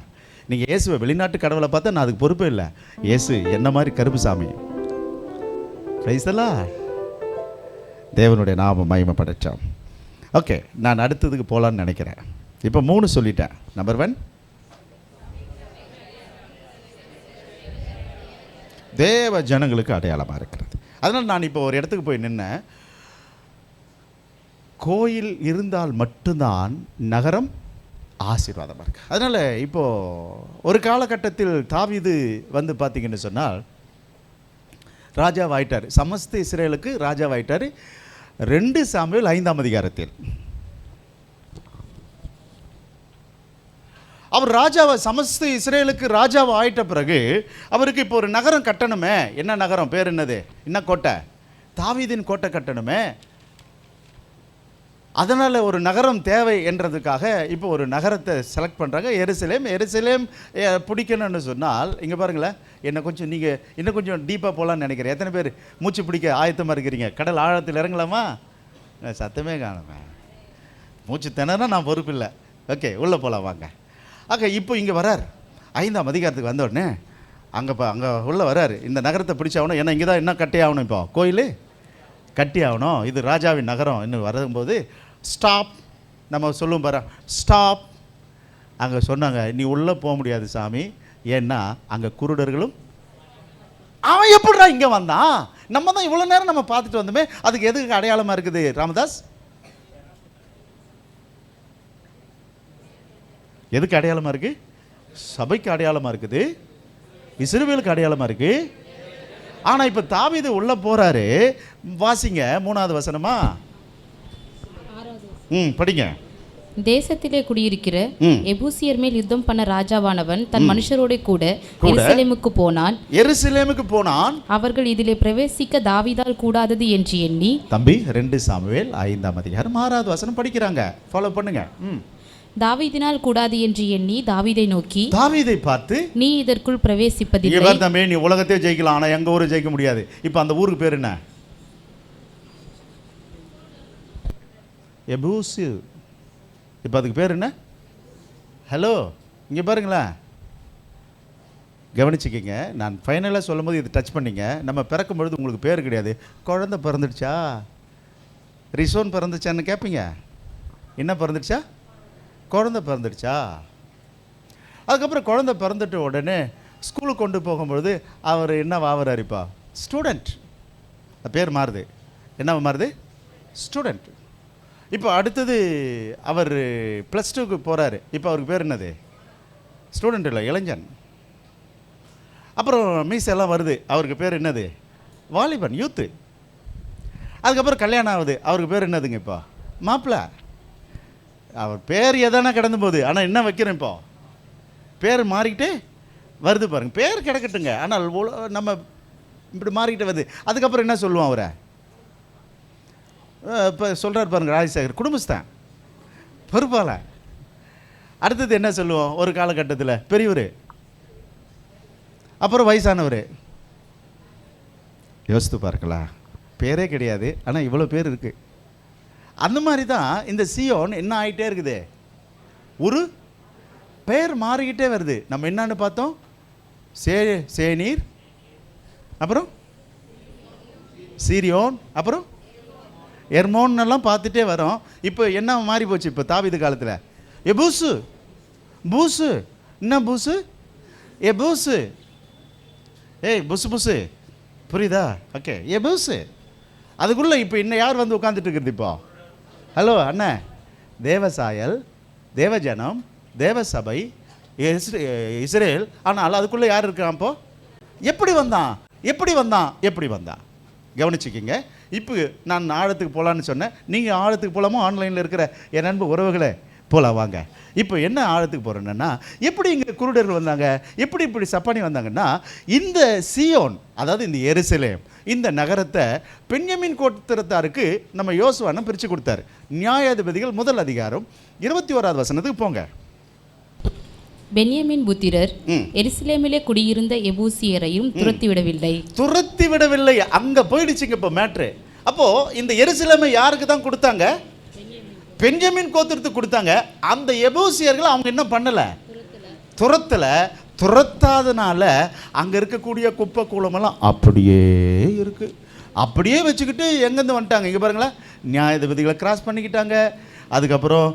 நீங்கள் இயேசுவை வெளிநாட்டு கடவுளை பார்த்தா நான் அதுக்கு பொறுப்பே இல்லை. இயேசு என்ன மாதிரி கருப்புசாமி. பிரைஸலா, தேவனுடைய நாமம் மகிமைப்படட்டும். ஓகே, நான் அடுத்ததுக்கு போகலான்னு நினைக்கிறேன். இப்போ 3 சொல்லிட்டேன். நம்பர் 1, தேவ ஜனங்களுக்கு அடையாளமாக இருக்கிறது. அதனால் நான் இப்போ ஒரு இடத்துக்கு போய் நின்னேன். கோயில் இருந்தால் மட்டும்தான் நகரம் ஆசீர்வாதமாக இருக்குது. அதனால் இப்போது ஒரு காலகட்டத்தில் தாவீது வந்து பார்த்திங்கன்னு சொன்னால் ராஜாவாயிட்டார். சமஸ்த இஸ்ரேலுக்கு ராஜாவாயிட்டார். 2 சாமுவேல் 5ஆம் அதிகாரத்தில் அவர் ராஜாவை, சமஸ்த இஸ்ரேலுக்கு ராஜாவை ஆயிட்ட பிறகு அவருக்கு இப்போ ஒரு நகரம் கட்டணுமே. என்ன நகரம்? பேர் என்னது? என்ன கோட்டை? தாவீதின் கோட்டை கட்டணுமே. அதனால் ஒரு நகரம் தேவை என்றதுக்காக இப்போ ஒரு நகரத்தை செலக்ட் பண்ணுறாங்க. எருசலேம் பிடிக்கணும்னு சொன்னால், இங்கே பாருங்களேன், என்னை கொஞ்சம் நீங்கள் இன்னும் கொஞ்சம் டீப்பாக போகலான்னு நினைக்கிறேன். எத்தனை பேர் மூச்சு பிடிக்க ஆயத்தமாக இருக்கிறீங்க? கடல் ஆழத்தில் இறங்கலாமா? சத்தமே காணுமே. மூச்சு திணறா நான் பொறுப்பு இல்லை. ஓகே, உள்ளே போகலாம் வாங்க. இப்போ இங்கே வரார். 5ஆம் அதிகாரத்துக்கு வந்த உடனே அங்கே உள்ள வரார். இந்த நகரத்தை பிடிச்சாகணும். ஏன்னா இங்கே தான் என்ன கட்டி ஆகணும், இப்போ கோயில் கட்டி ஆகணும். இது ராஜாவின் நகரம். இன்னும் வரும்போது ஸ்டாப், நம்ம சொல்லுவோம் பாரு, ஸ்டாப். அங்கே சொன்னாங்க, நீ உள்ளே போக முடியாது சாமி, ஏன்னா அங்கே குருடர்களும். அவன் எப்படிடா இங்கே வந்தான்? நம்ம தான் இவ்வளோ நேரம் நம்ம பார்த்துட்டு வந்தோமே, அதுக்கு எதுக்கு அடையாளமாக இருக்குது ராமதாஸ்? எதுக்கு அடையாளமாக இருக்குது? சபைக்கு அடையாளமாக இருக்குது, இஸ்ரவேலுக்கு அடையாளமாக இருக்குது. ஆனால் இப்போ தாவீது உள்ளே போகிறாரு. வாசிங்க 3வது வசனமா? படிங்க. தேசத்திலே குடியிருக்கிற எபூசியர் மேல் யுத்தம் பண்ண ராஜாவானவன் தன் மனுஷரோட கூட எருசலேமுக்கு போனான். அவர்கள் இதிலே பிரவேசிக்க தாவீதால் கூடாதது என்று எண்ணி. தம்பி 2 சாமுவேல் 5ஆம் அதிகாரம் 6வது வசனம் படிக்கிறாங்க, ஃபாலோ பண்ணுங்க. தாவீதினால் கூடாது என்று எண்ணி தாவீதை நோக்கி, தாவீதை பார்த்து, நீ இதற்குள் பிரவேசிப்பதில்லை. தம்பி, நீ உலகத்தையே ஜெயிக்கலாம், ஆனால் எங்க ஊரை ஜெயிக்க முடியாது. இப்போ அந்த ஊருக்கு பேர் என்ன? எபூசு. இப்போ அதுக்கு பேர் என்ன? ஹலோ, இங்கே பாருங்களேன், கவனிச்சுக்கிங்க. நான் ஃபைனலாக சொல்லும் போது இது டச் பண்ணிங்க. நம்ம பிறக்கும் பொழுது உங்களுக்கு பேர் கிடையாது. குழந்தை பிறந்துடுச்சா, ரிசோன் பிறந்துச்சான்னு கேட்பீங்க. என்ன பிறந்துடுச்சா? குழந்தை பிறந்துடுச்சா. அதுக்கப்புறம் குழந்தை பிறந்துட்ட உடனே ஸ்கூலுக்கு கொண்டு போகும்பொழுது அவர் என்ன ஆகிறார்? இப்போ ஸ்டூடெண்ட். பேர் மாறுது. என்ன மாறுது? ஸ்டூடெண்ட். இப்போ அடுத்தது அவர் +2க்கு போகிறாரு. இப்போ அவருக்கு பேர் என்னது? ஸ்டூடெண்ட் இல்லை, இளைஞன். அப்புறம் மீசெல்லாம் வருது, அவருக்கு பேர் என்னது? வாலிபன், யூத்து. அதுக்கப்புறம் கல்யாணம் ஆகுது, அவருக்கு பேர் என்னதுங்க? இப்போ மாப்பிள்ளை. அவர் பேர் எதானா கிடந்து போகுது, ஆனால் என்ன வைக்கிறேன்? இப்போ பேர் மாறிக்கிட்டே வருது பாருங்க. பேர் கிடக்கட்டுங்க, ஆனால் நம்ம இப்படி மாறிக்கிட்டே வருது. அதுக்கப்புறம் என்ன சொல்லுவோம் அவரை? இப்போ சொல்கிறார் பாருங்க, ராஜசேகர் குடும்பஸ்தான், பொறுப்பால. அடுத்தது என்ன சொல்லுவோம்? ஒரு காலகட்டத்தில் பெரியவர், அப்புறம் வயசானவர். யோசித்து பார்க்கலாம், பேரே கிடையாது, ஆனால் இவ்வளோ பேர் இருக்குது. அந்த மாதிரி தான் இந்த சீயோன் என்ன ஆகிட்டே இருக்குது, ஒரு பெயர் மாறிக்கிட்டே வருது. நம்ம என்னன்னு பார்த்தோம்? சேனீர், அப்புறம் சீரியோன், அப்புறம் எர்மோன்னெல்லாம் பார்த்துட்டே வரோம். இப்போ என்ன மாறி போச்சு? இப்போ தாவீது காலத்தில் எபூசு, பூசு. என்ன பூசு? எபூசு. ஏய் புசு புசு, புரியுதா? ஓகே, எபூசு. அதுக்குள்ளே இப்போ இன்னும் யார் வந்து உட்காந்துட்டு இருக்குது? இப்போ ஹலோ அண்ணன், தேவசாயல், தேவஜனம், தேவசபை, இஸ்ரேல். ஆனால் அதுக்குள்ளே யார் இருக்கான்? இப்போ எப்படி வந்தான்? எப்படி வந்தான்? எப்படி வந்தான்? கவனிச்சுக்கிங்க. இப்போ நான் ஆழத்துக்கு போகலான்னு சொன்னேன். நீங்கள் ஆழத்துக்கு போகலாமோ? ஆன்லைனில் இருக்கிற என் நண்பு உறவுகளை போலாம் வாங்க. இப்போ என்ன ஆழத்துக்கு போகிறேன்னா, எப்படி இங்கே குருடர்கள் வந்தாங்க, எப்படி இப்படி சப்பானி வந்தாங்கன்னா, இந்த சீயோன், அதாவது இந்த எருசலேம், இந்த நகரத்தை பென்யமீன் கோத்திரத்தாருக்கு நம்ம யோசுவான்னு பிரித்து கொடுத்தாரு. நியாயாதிபதிகள் 1 அதிகாரம் 21வது வசனத்துக்கு போங்க. பென்யமீன் புத்திரர் எருசலேமிலே குடியிருந்த எபூசியரையும் துரத்தி விடவில்லை. அங்கே போயிடுச்சுங்க இப்போ மேட்ரு. அப்போது இந்த எருசலேமை யாருக்கு தான் கொடுத்தாங்க? பென்யமீன் கோத்திரத்துக்கு கொடுத்தாங்க. அந்த எபூசியர்கள் அவங்க என்ன பண்ணலை, துரத்தாதனால அங்கே இருக்கக்கூடிய குப்பை கூலமெல்லாம் அப்படியே இருக்குது. அப்படியே வச்சுக்கிட்டு எங்கேருந்து வந்துட்டாங்க இங்கே பாருங்களேன். நியாயாதிபதிகளை கிராஸ் பண்ணிக்கிட்டாங்க, அதுக்கப்புறம்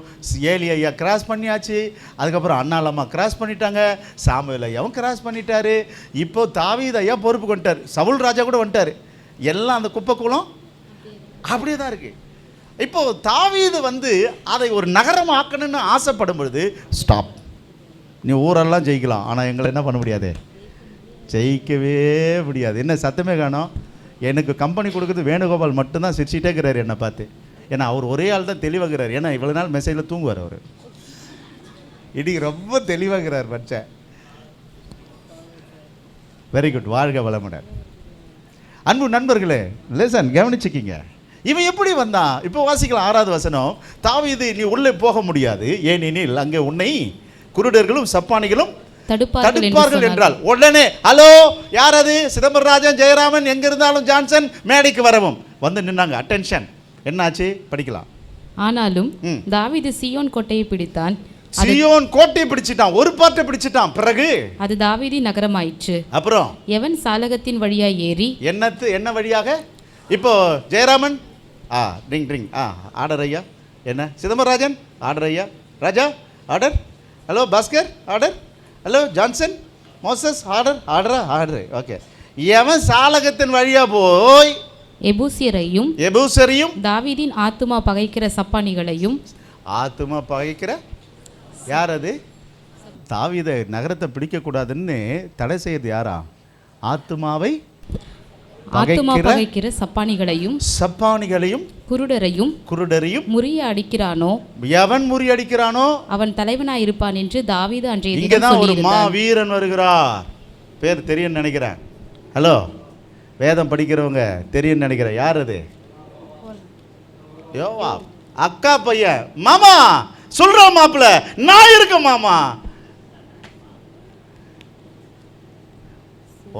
ஏலி ஐயா கிராஸ் பண்ணியாச்சு, அதுக்கப்புறம் அண்ணாலம்மா கிராஸ் பண்ணிட்டாங்க, சாமுவேல் ஐயாவும் கிராஸ் பண்ணிட்டாரு, இப்போ தாவீது ஐயா பொறுப்பு கொண்டார், சவுல் ராஜா கூட வந்துட்டார். எல்லாம் அந்த குப்பை கூலம் அப்படியே தான் இருக்குது. இப்போ தாவீது அதை ஒரு நகரம் ஆக்கணும்னு ஆசைப்படும் பொழுது, ஸ்டாப், நீ ஊரெல்லாம் ஜெயிக்கலாம், ஆனால் எங்களை என்ன பண்ண முடியாது, ஜெயிக்கவே முடியாது. என்ன சத்தமே காணோம். எனக்கு கம்பெனி கொடுக்குறது வேணுகோபால் மட்டும்தான் சிரிச்சிட்டே இருக்கிறார் என்னை பார்த்து. ஏன்னா அவர் ஒரே ஆள் தான் தெளிவாகிறார். ஏன்னா இவ்வளோ நாள் மெசேஜில் தூங்குவார் அவர், இடி ரொம்ப தெளிவாகிறார் பட்ச. வெரி குட், வாழ்க வளமுடன். அன்பு நண்பர்களே, லேசன் கவனிச்சுக்கிங்க. இவன் எப்படி வந்தான்? இப்போ வாசிக்கலாம் 6வது வசனம். தாவீது, நீ உள்ளே போக முடியாது, ஏனெனில் அங்கே உன்னை குருடர்களும் சப்பானிகளும் தடுப்பார்கள் என்றால், உடனே ஹலோ யார் அது? சிதம்பரராஜன், ஜெயராமன், எங்க இருந்தாலும் ஜான்சன் மேடைக்கு வரவும் வந்து நின்னாங்க. அட்டென்ஷன். என்னாச்சு படிக்கலாம். ஆனாலும் தாவீது சீயோன் கோட்டையை பிடித்தான். சீயோன் கோட்டையை பிடிச்சிட்டான், ஒரு பாட்டை பிடிச்சிட்டான். பிறகு அது தாவீதின் நகரமாயிற்று. அப்புறம் எவன் சாலகத்தின் வழியாக ஏறி என்ன வழியாக? இப்போ ஜெயராமன் ட்ரிங் ட்ரிங் ஆர்டர் ஐயா. என்ன சிதம்பரராஜன் ஆர்டர் ஐயா. Raja order. Hello Bhaskar order. Hello Johnson, Moses order. Okay. எவன் சாலகத்தின் வழியா போய் எபூசியரையும் தாவீதின் ஆத்துமா பகைக்கிற சப்பானிகளையும். ஆத்துமா பகைக்கிற யார் அது? தாவீதை நகரத்தை பிடிக்கக்கூடாதுன்னு தடை செய்யறது யாரா? ஆத்துமாவை பகைக்கிற சப்பானிகளையும் குருடரையும் முறியடிக்கிறானோ, எவன் முறியடிக்கிறானோ அவன் தலைவனாயிருப்பான் என்று தாவீது அன்றைய தினம் இங்கதான் ஒரு மா வீரன் வருகிறார். பேர் தெரியும் நினைக்கிறேன். ஹலோ, வேதம் படிக்கிறவங்க தெரியும் நினைக்கிறேன். யார் அது? யோவாப், அக்கா பையன். மாமா சொல்றான், மாப்பிள்ள நான் இருக்கேன் மாமா.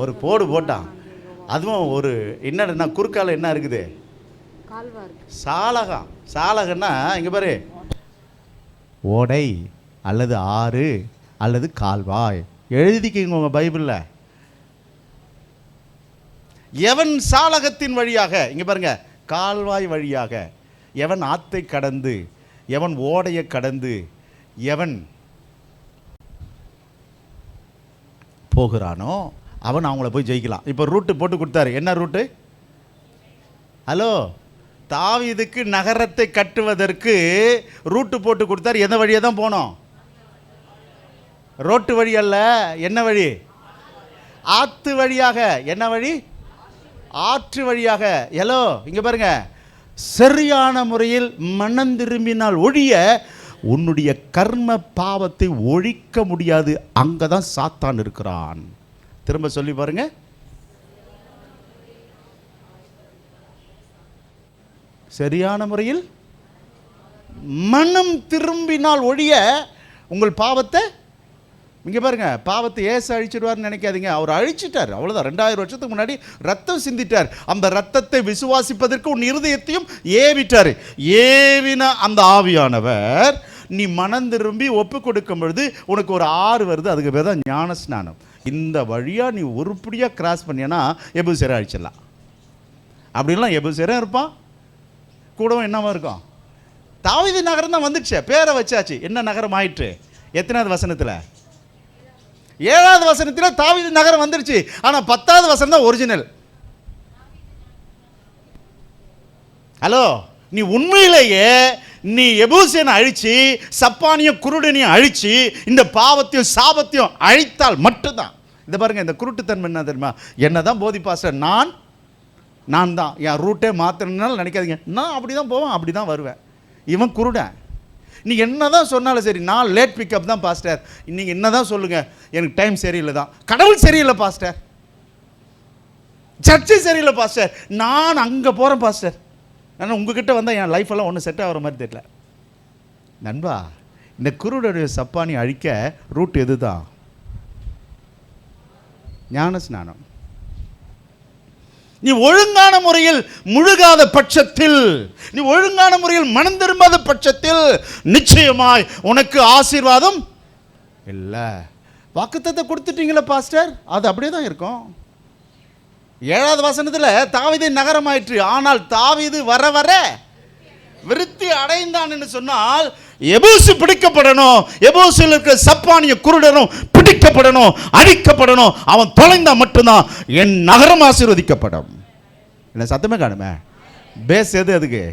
ஒரு போடு போட்டான். அதுவும் ஒரு என்னன்னா குறுக்கால என்ன இருக்குது? சாலகன்னா இங்க பாரு, ஓடை அல்லது ஆறு அல்லது கால்வாய் எழுதிக்கிங்க உங்க பைபிள்ல. எவன் சாலகத்தின் வழியாக, இங்க பாருங்க, கால்வாய் வழியாக, எவன் ஆத்தை கடந்து, எவன் ஓடையை கடந்து, எவன் போகிறானோ அவன் அவங்கள போய் ஜெயிக்கலாம். இப்போ ரூட்டு போட்டு கொடுத்தாரு. என்ன ரூட்டு? ஹலோ, தாவீதுக்கு நகரத்தை கட்டுவதற்கு ரூட்டு போட்டு கொடுத்தாரு. எந்த வழியாக தான் போனோம்? ரோட்டு வழி அல்ல. என்ன வழி? ஆத்து வழியாக. என்ன வழி? ஆற்று வழியாக. ஹலோ, இங்க பாருங்க, சரியான முறையில் மனம் திரும்பினால் ஒழிய உன்னுடைய கர்ம பாவத்தை ஒழிக்க முடியாது. அங்கதான் சாத்தான் இருக்கிறான். திரும்ப சொல்லி பாருங்க. சரியான முறையில் மனம் திரும்பினால் ஒழிய உங்கள் பாவத்தை, இங்க பாருங்க, பாவத்தை ஏசு அழிச்சிடுவார்னு நினைக்காதீங்க. அவர் அழிச்சிட்டார், அவ்வளவுதான். 2000 வருஷத்துக்கு முன்னாடி ரத்தம் சிந்திட்டார். அந்த ரத்தத்தை விசுவாசிப்பதற்கு உன் இருதயத்தையும் ஏவிட்டார். ஏவின அந்த ஆவியானவர் நீ மனம் திரும்பி ஒப்பு கொடுக்கும் பொழுது உனக்கு ஒரு ஆறு வருது. அதுக்கு பேர் தான் ஞான ஸ்நானம். இந்த வழியா நீ உருப்படியா கிராஸ் பண்ணியனா எபூசியரை அழிச்சிடலாம். அப்படின்லாம் எபூசியரும் இருப்பான், கூடவும் என்னவா இருக்கும்? தாவீது நகரம் தான் வந்துடுச்சு, பேரை வச்சாச்சு. என்ன நகரம் ஆயிற்று? எத்தனாவது வசனத்தில்? 7வது வசனத்தில் தாவீது நகரம் வந்துருச்சு. ஆனா 10வது வசனம் தான் ஒரிஜினல். ஹலோ, நீ உண்மையிலேயே நீ எபூசியனை அழிச்சு சப்பானியும் குருடனையும் அழிச்சு இந்த பாவத்தையும் சாபத்தையும் அழித்தால் மட்டும்தான். இந்த பாருங்க, இந்த குருட்டுத்தன்மை என்ன தெரியுமா? என்னதான் போதி பாஸ்டர், நான் தான் என் ரூட்டே மாற்றணும்னாலும் நினைக்காதீங்க. நான் அப்படி தான் போவேன், அப்படி தான் வருவேன். இவன் குருடன். நீ என்ன தான் சொன்னாலும் சரி, நான் லேட் பிக்கப் தான் பாஸ்டர், நீங்கள் என்ன தான் சொல்லுங்கள், எனக்கு டைம் சரியில்லை தான். கடவுள் சரியில்லை பாஸ்டர், சர்ச்சு சரியில்லை பாஸ்டர், நான் அங்கே போகிறேன் பாஸ்டர். ஆனால் உங்ககிட்ட வந்தால் என் லைஃப்பெல்லாம் ஒன்றும் செட் ஆகிற மாதிரி தெரியல. நண்பா, இந்த குருடைய சப்பானி அழிக்க ரூட் எது தான்? ஞான ஸ்நானம். நீ ஒழுங்கான முறையில் முழுகாத பட்சத்தில், நீ ஒழுங்கான முறையில் மனம் திரும்பாத பட்சத்தில் நிச்சயமாய் உனக்கு ஆசீர்வாதம் இல்லை. வாக்குத்தத்தத்தை கொடுத்துட்டீங்களா பாஸ்டர், அது அப்படியே தான் இருக்கும். 7வது வசனத்தில் தாவீதின் நகரமாயிற்று, ஆனால் தாவீது வர வர விருத்தி அடைந்தான் என்று சொன்னால் எபூசு பிடிக்கப்படணும். எபூசில் இருக்கிற சப்பானிய குருடனும் பிடிக்கப்படணும், அழிக்கப்படணும். அவன் தொலைந்தா மட்டும்தான் என் நகரம் ஆசீர்வதிக்கப்படும். என்ன சத்தமே காணுமே. பேஸ் எது? அதுக்கு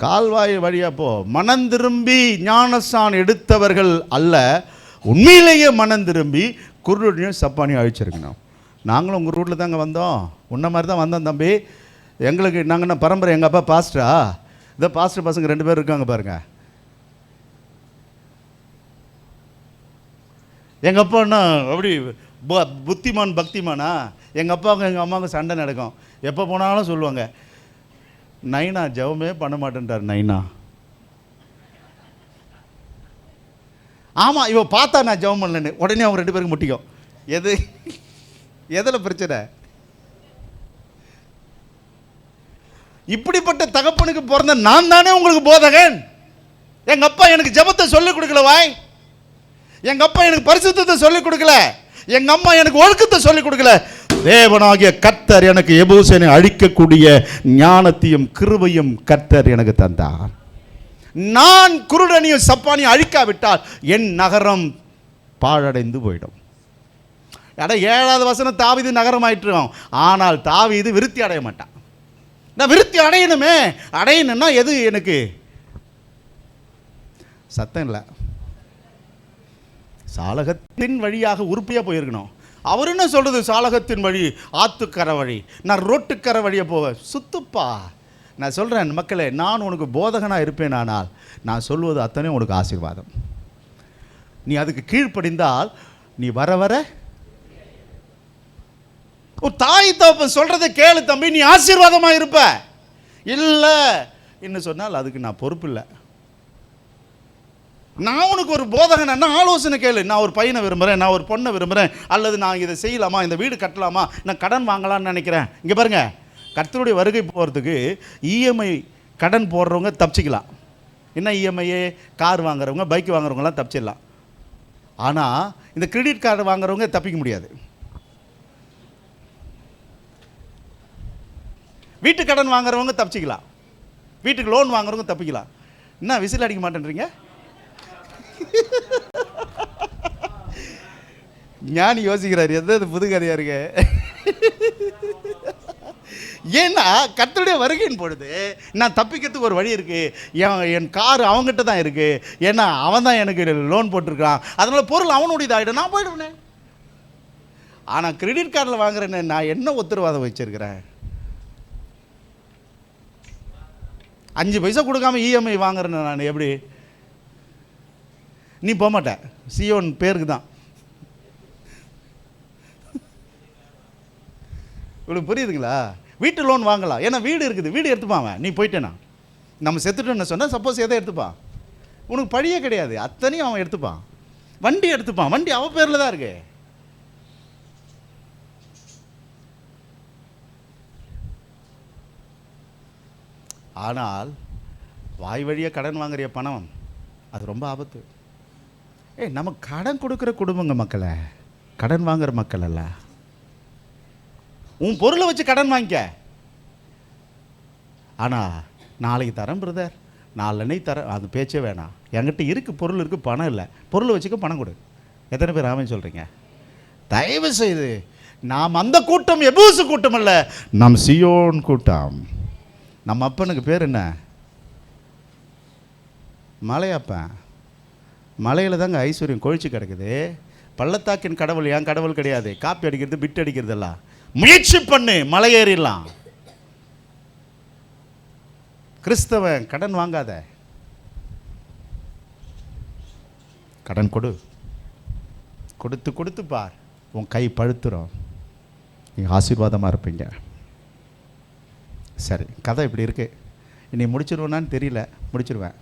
கால்வாய் வழியா போ. மனம் திரும்பி ஞானஸ்நானம் எடுத்தவர்கள் அல்ல, உண்மையிலேயே மனம் திரும்பி குருடனையும் சப்பானியும் அழிச்சிருக்கணும். நாங்களும் உங்கள் ரூட்டில் தாங்க வந்தோம், உன்ன மாதிரி தான் வந்தோம் தம்பி. எங்களுக்கு நாங்கள் பரம்பரை, எங்கள் அப்பா பாஸ்டரா, இதோ பாஸ்டர் பசங்க 2 பேர் இருக்காங்க பாருங்க. எங்கள் அப்பான்னா அப்படி புத்திமான் பக்திமானா? எங்கள் அப்பாவுக்கும் எங்கள் அம்மாவுக்கும் சண்டை நடக்கும். எப்போ போனாலும் சொல்லுவாங்க, நைனா ஜெபமே பண்ண மாட்டேன்ட்டார் நைனா. ஆமாம், இவ பார்த்தா நான் ஜெபம் பண்ணலன்னு உடனே அவங்க 2 பேருக்கு முட்டிக்கும். எதில் பிரச்சனை? இப்படிப்பட்ட தகப்பனுக்கு பிறந்த நான் தானே உங்களுக்கு போதகன். எங்க அப்பா எனக்கு ஜெபத்தை சொல்லிக் கொடுக்கல வாய், எங்க அப்பா எனக்கு பரிசுத்தத்தை சொல்லிக் கொடுக்கல, எங்க அம்மா எனக்கு ஒழுக்கத்தை சொல்லிக் கொடுக்கல. தேவனாகிய கர்த்தர் எனக்கு எபூசனை அழிக்கக்கூடிய ஞானத்தையும் கிருபையும் கர்த்தர் எனக்கு தந்தார். நான் குருடனையும் சப்பானியும் அழிக்காவிட்டால் என் நகரம் பாழடைந்து போயிடும். 7வது வசனம் தாவீது நகரம் ஆயிட்டுருவோம், ஆனால் தாவீது விருத்தி அடைய மாட்டான். நான் விருத்தி அடையணுமே, அடையணும்னா எது? எனக்கு சத்தம் இல்லை, சாலகத்தின் வழியாக உறுப்பியாக போயிருக்கணும். அவர் என்ன சொல்கிறது? சாலகத்தின் வழி ஆத்துக்கரை வழி, நான் ரோட்டுக்கரை வழியை போக சுத்துப்பா. நான் சொல்கிறேன் மக்களே, நான் உனக்கு போதகனாக இருப்பேன், ஆனால் நான் சொல்வது அத்தனை உனக்கு ஆசீர்வாதம். நீ அதுக்கு கீழ்ப்படிந்தால் நீ வர வர தாய் தகப்பன் சொல்றதை கேளு தம்பி, நீ ஆசீர்வாதமாக இருப்ப. இல்லை என்ன சொன்னால் அதுக்கு நான் பொறுப்பு இல்லை. நான் உனக்கு ஒரு போதகன், ஆலோசனை கேளு. நான் ஒரு பையனை விரும்புகிறேன், நான் ஒரு பொண்ணை விரும்புகிறேன், அல்லது நான் இதை செய்யலாமா, இந்த வீடு கட்டலாமா, நான் கடன் வாங்கலாம்னு நினைக்கிறேன். இங்கே பாருங்க, கர்த்தருடைய வருகை போகிறதுக்கு இஎம்ஐ கடன் போடுறவங்க தப்பிச்சிக்கலாம். என்ன இஎம்ஐயே? கார் வாங்குறவங்க, பைக் வாங்குறவங்கலாம் தப்பிச்சிடலாம். ஆனால் இந்த கிரெடிட் கார்டு வாங்குறவங்க தப்பிக்க முடியாது. வீட்டு கடன் வாங்குறவங்க தப்பிச்சிக்கலாம், வீட்டுக்கு லோன் வாங்குறவங்க தப்பிக்கலாம். என்ன விசில் அடிக்க மாட்டேன்றீங்க? ஞானி யோசிக்கிறார், எது புது கதையா இருக்கு. ஏன்னா கர்த்தருடைய வருகையின் பொழுது நான் தப்பிக்கிறதுக்கு ஒரு வழி இருக்கு. என் கார் அவங்ககிட்ட தான் இருக்கு, ஏன்னா அவன் தான் எனக்கு லோன் போட்டிருக்கான், அதனால பொருள் அவனுடைய ஆகிடும், நான் போயிடுவேன். ஆனால் கிரெடிட் கார்டில் வாங்குறேன்னு நான் என்ன உத்தரவாதம் வச்சிருக்கிறேன்? 5 பைசா கொடுக்காம இஎம்ஐ வாங்குறேன்னு நான் எப்படி? நீ போக மாட்டேன், சியோன் பேருக்கு தான். உங்களுக்கு புரியுதுங்களா? வீட்டு லோன் வாங்கலாம், ஏன்னா வீடு இருக்குது, வீடு எடுத்துப்பான். நீ போயிட்டேனா, நம்ம செத்துட்டோன்னு சொன்னால் சப்போஸ் எதை எடுத்துப்பான்? உனக்கு பழியே கிடையாது, அத்தனையும் அவன் எடுத்துப்பான். வண்டி எடுத்துப்பான், வண்டி அவன் பேரில் தான் இருக்கு. ஆனால் வாய் வழியாக கடன் வாங்குறிய பணம் அது ரொம்ப ஆபத்து. நம்ம கடன் கொடுக்குற குடும்பங்க மக்களை, கடன் வாங்குற மக்கள் அல்ல. உன் பொருளை வச்சு கடன் வாங்கிக்க, ஆனால் நாளைக்கு தரேன் பிரதர், நாளன்னைக்கு தரேன், அது பேச்சே வேணாம். என்கிட்ட இருக்குது, பொருள் இருக்குது, பணம் இல்லை, பொருளை வச்சுக்க பணம் கொடு. எத்தனை பேர் ஆமென் சொல்கிறீங்க? தயவு செய்து, நாம் அந்த கூட்டம் எபூசு கூட்டம் அல்ல, நம் சியோன் கூட்டம். நம்ம அப்பனுக்கு பேர் என்ன? மலையப்பன். மலையில் தாங்க ஐஸ்வர்யம் கொழிச்சு கிடக்குது. பள்ளத்தாக்கின் கடவுள் என் கடவுள் கிடையாது. காப்பி அடிக்கிறது, பிட் அடிக்கிறதெல்லாம். முயற்சி பண்ணு, மலை ஏறிடலாம். கிறிஸ்தவன் கடன் வாங்காத. கடன் கொடுத்து கொடுத்து பார், உன் கை பழுத்துரும், நீங்கள் ஆசீர்வாதமாக இருப்பீங்க. சரி, கதை இப்படி இருக்குது. இனி முடிச்சிருவேனான்னு தெரியல, முடிச்சிருவேன்.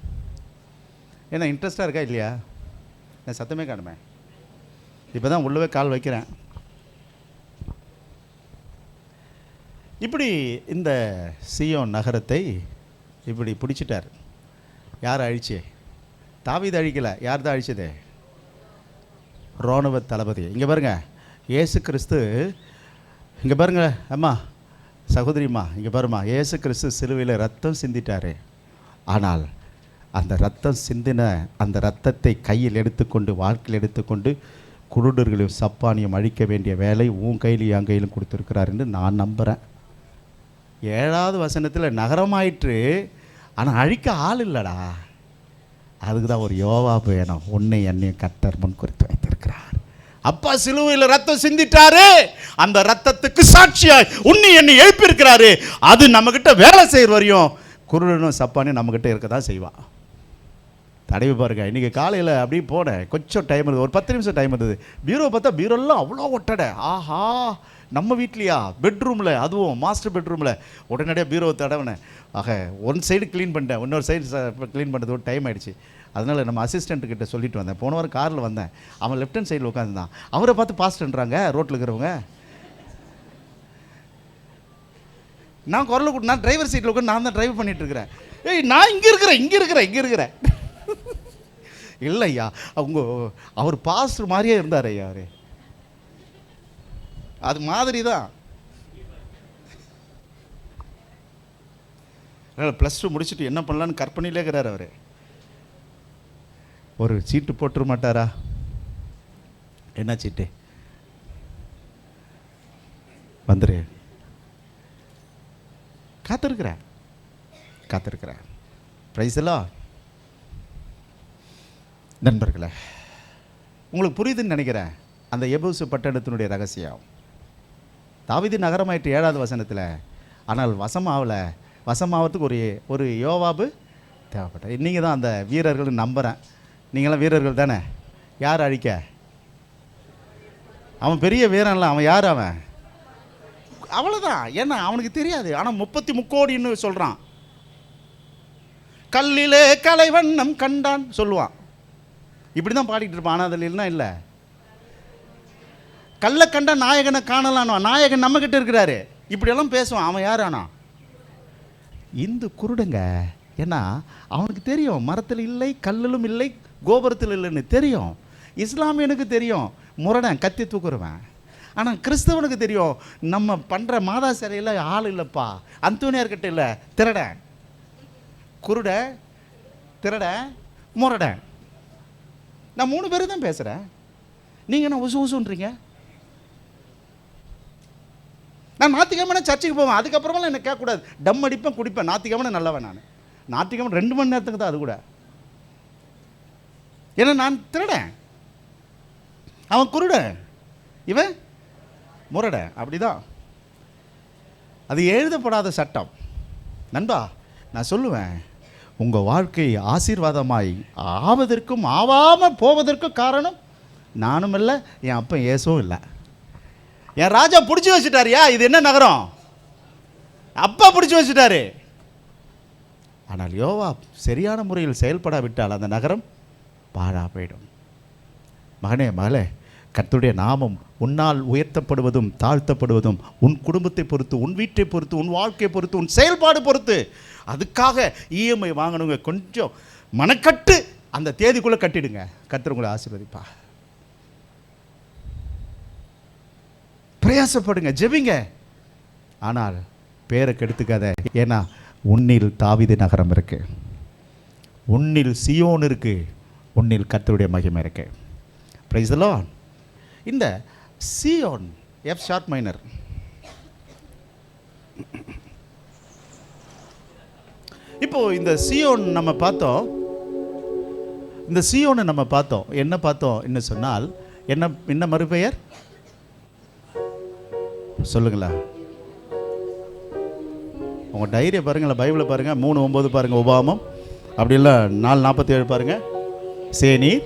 ஏன்னா இன்ட்ரெஸ்டாக இருக்கா இல்லையா? நான் சத்தமே காணுமே, இப்போ தான் உள்ளவே கால் வைக்கிறேன். இப்படி இந்த சீயோன் நகரத்தை இப்படி பிடிச்சிட்டார். யார் அழிச்சு? தாவீது அழிக்கலை. யார் தான் அழிச்சது? இராணுவ தளபதி. இங்கே பாருங்க, இயேசு கிறிஸ்து, இங்கே பாருங்க அம்மா, சகோதரிம்மா, இங்கே பாருமா, இயேசு கிறிஸ்து சிலுவையில் ரத்தம் சிந்திட்டார். ஆனால் அந்த ரத்தம் சிந்தின அந்த ரத்தத்தை கையில் எடுத்துக்கொண்டு, வாழ்க்கையில் எடுத்துக்கொண்டு, குருடர்களையும் சப்பானியும் அழிக்க வேண்டிய வேலை உன் கையிலும் என் கையிலும் கொடுத்துருக்கிறார் என்று நான் நம்புகிறேன். 7வது வசனத்தில் நகரமாயிற்று, ஆனால் அழிக்க ஆள் இல்லைடா. அதுக்கு தான் ஒரு யோவாபு வேணும். உன்னை என்னையும் கர்த்தர் முன் குறித்து வைத்திருக்கிறார். அப்பா சிலுவையில் ரத்தம் சிந்திட்டாரு, அந்த ரத்தத்துக்கு சாட்சியாய் உன்னை என்னை எழுப்பியிருக்கிறாரு. அது நம்மக்கிட்ட வேலை செய்கிற வரையும் குருடனும் சப்பானியும் நம்மக்கிட்ட இருக்க தான் செய்வான். தடவி பாருங்க. இன்றைக்கி காலையில் அப்படியே போனேன், கொஞ்சம் டைம் இருந்தது, ஒரு 10 நிமிஷம் டைம் இருந்தது. பீரோ பார்த்தா பீரோலாம் அவ்வளோ ஒட்டடை. ஆஹா, நம்ம வீட்லையா? பெட்ரூமில், அதுவும் மாஸ்டர் பெட்ரூமில் உடனடியாக பீரோவை தடவினேன். ஆக ஒன் சைடு க்ளீன் பண்ணிட்டேன், இன்னொரு சைடு க்ளீன் பண்ணுறது ஒரு டைம் ஆகிடுச்சு. அதனால் நம்ம அசிஸ்டண்ட்டுக்கிட்ட சொல்லிட்டு வந்தேன். போன வாரம் காரில் வந்தேன், அவன் லெஃப்ட் ஹேண்ட் சைடில் உட்காந்துருந்தான். அவரை பார்த்து பாஸ்ட்ன்றாங்க ரோட்டில் இருக்கிறவங்க. நான் குரலை கூட்டு, நான் டிரைவர் சீட்டில் உட்காந்து நான் தான் டிரைவ் பண்ணிகிட்டு இருக்கிறேன். ஏய், நான் இங்கே இருக்கிறேன் இல்லையா, அவர் பாஸ்டர் மாதிரியே இருந்தார் ஐயா. அவரு அது மாதிரி தான். +2 முடிச்சுட்டு என்ன பண்ணலான்னு கற்பனையிலே இருக்கிறார் அவர். ஒரு சீட்டு போட்டுற மாட்டாரா? என்ன சீட்டு? வந்துரு. காத்திருக்கிறேன். பிரைஸ் எல்லாம் நண்பர்களே, உங்களுக்கு புரியுதுன்னு நினைக்கிறேன் அந்த எபூசு பட்டணத்தினுடைய ரகசியம். தாவீது நகரமாயிட்டு 7வது வசனத்தில். ஆனால் வசமாவதுக்கு ஒரு யோவாபு தேவைப்பட்டார். நீங்கள் தான் அந்த வீரர்கள் நம்புகிறேன். நீங்களாம் வீரர்கள் தானே? யார் அழிக்க? அவன் பெரிய வீரன்ல, அவன் யார்? அவன் அவ்வளோதான். ஏன்னா அவனுக்கு தெரியாது. ஆனால் 33 கோடின்னு சொல்கிறான். கல்லிலே கலைவண்ணம் கண்டான் சொல்லுவான். இப்படி தான் பாடிட்டு இருப்பான். ஆனால் அதில் இல்லைன்னா இல்லை. கல்லை கண்ட நாயகனை காணலான்னு, நாயகன் நம்மக்கிட்ட இருக்கிறாரு, இப்படியெல்லாம் பேசுவான். அவன் யார்? ஆனா இந்து குருடுங்க. ஏன்னா அவனுக்கு தெரியும், மரத்தில் இல்லை, கல்லிலும் இல்லை, கோபுரத்தில் இல்லைன்னு தெரியும். இஸ்லாமியனுக்கு தெரியும், முரடன் கத்தி தூக்குறவன். ஆனால் கிறிஸ்தவனுக்கு தெரியும், நம்ம பண்ணுற மாதா சிலையில் ஆள் இல்லைப்பா, அந்தோனியார்கிட்ட இல்லை, திருடன், குருட, திருடன், முரடன். நான் 3 பேர் தான் பேசுகிறேன். நீங்கள் என்ன உசுன்றீங்க? நான் ஞாயிற்றுக்கிழமை சர்ச்சுக்கு போவேன், அதுக்கப்புறமெல்லாம் என்ன கேட்கக்கூடாது. டம் அடிப்பேன், குடிப்பேன். ஞாயிற்றுக்கிழமை நல்லவன் நான். ஞாயிற்றுக்கிழமை 2 மணி நேரத்துக்கு தான், அது கூட. ஏன்னா நான் திருடன், அவன் குருடன், இவன் முரடன். அப்படிதான். அது எழுதப்படாத சட்டம். நண்பா, நான் சொல்லுவேன், உங்கள் வாழ்க்கை ஆசீர்வாதமாய் ஆவதற்கும் ஆவாமல் போவதற்கும் காரணம் நானும் இல்லை, என் அப்பன் இயேசுவும் இல்லை. என் ராஜா பிடிச்சி வச்சுட்டாரியா, இது என்ன நகரம்? அப்பா பிடிச்சி வச்சுட்டாரு. ஆனால் யோவா சரியான முறையில் செயல்படாவிட்டால் அந்த நகரம் பாழா போயிடும். மகளே, கர்த்தருடைய நாமம் உன்னால் உயர்த்தப்படுவதும் தாழ்த்தப்படுவதும் உன் குடும்பத்தை பொறுத்து, உன் வீட்டை பொறுத்து, உன் வாழ்க்கையை பொறுத்து, உன் செயல்பாடு பொறுத்து. அதுக்காக இஎம்ஐ வாங்கணுங்க, கொஞ்சம் மனக்கட்டு அந்த தேதிக்குள்ளே கட்டிடுங்க. கர்த்தர் உங்களை ஆசீர்வதிப்பா. பிரயாசப்படுங்க, ஜெபிங்க. ஆனால் பேரை கெடுத்துக்காத. ஏன்னா உன்னில் தாவீது நகரம் இருக்கு, உன்னில் சியோன் இருக்கு, உன்னில் கர்த்தருடைய மகிமை இருக்கு. Price the Lord. இந்த சியோன் எஃப் ஷார்ப் மைனர், இப்போ இந்த சியோன் நம்ம பார்த்தோம். இந்த சியோனை நம்ம பார்த்தோம். என்ன பார்த்தோம் என்ன சொன்னால், என்ன மறுபெயர் சொல்லுங்களா? உங்கள் டைரியை பாருங்களேன், பைபிளை பாருங்கள், 3:9 பாருங்கள், உபாமம். அப்படி இல்லை 4:47 பாருங்கள், சேனீர்,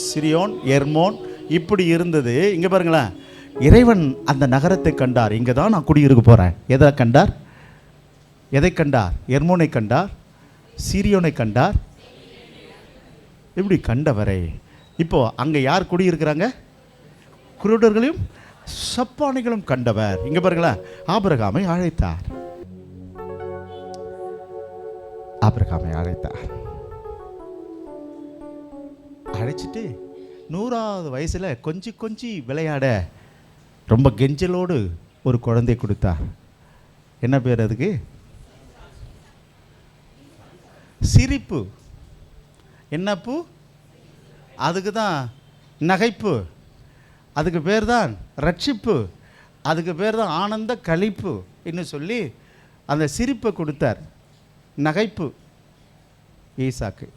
சிரியோன், எர்மோன் இப்படி இருந்தது. இங்கே பாருங்களேன், இறைவன் அந்த நகரத்தை கண்டார். இங்கே தான் நான் குடியிருக்க போகிறேன். எதை கண்டார்? எதை கண்டார்? எர்மோனை கண்டார், சிரியோனை கண்டார். இப்படி கண்டவரை இப்போ அங்கே யார் குடியிருக்கிறாங்க? குருடர்களையும் சப்பானிகளும் கண்டவர். இங்கே பாருங்களேன், ஆபிரகாமை அழைத்தார். ஆபிரகாமை அழைத்தார். அழைச்சிட்டு 100வது வயசில் கொஞ்சி விளையாட ரொம்ப கெஞ்சலோடு ஒரு குழந்தை கொடுத்தார். என்ன பேர் அதுக்கு? சிரிப்பு. என்ன பூ? அதுக்கு தான் நகைப்பு. அதுக்கு பேர் தான் ரட்சிப்பு. அதுக்கு பேர் தான் ஆனந்த களிப்பு இன்னும் சொல்லி அந்த சிரிப்பை கொடுத்தார். நகைப்பு ஈசாக்கு.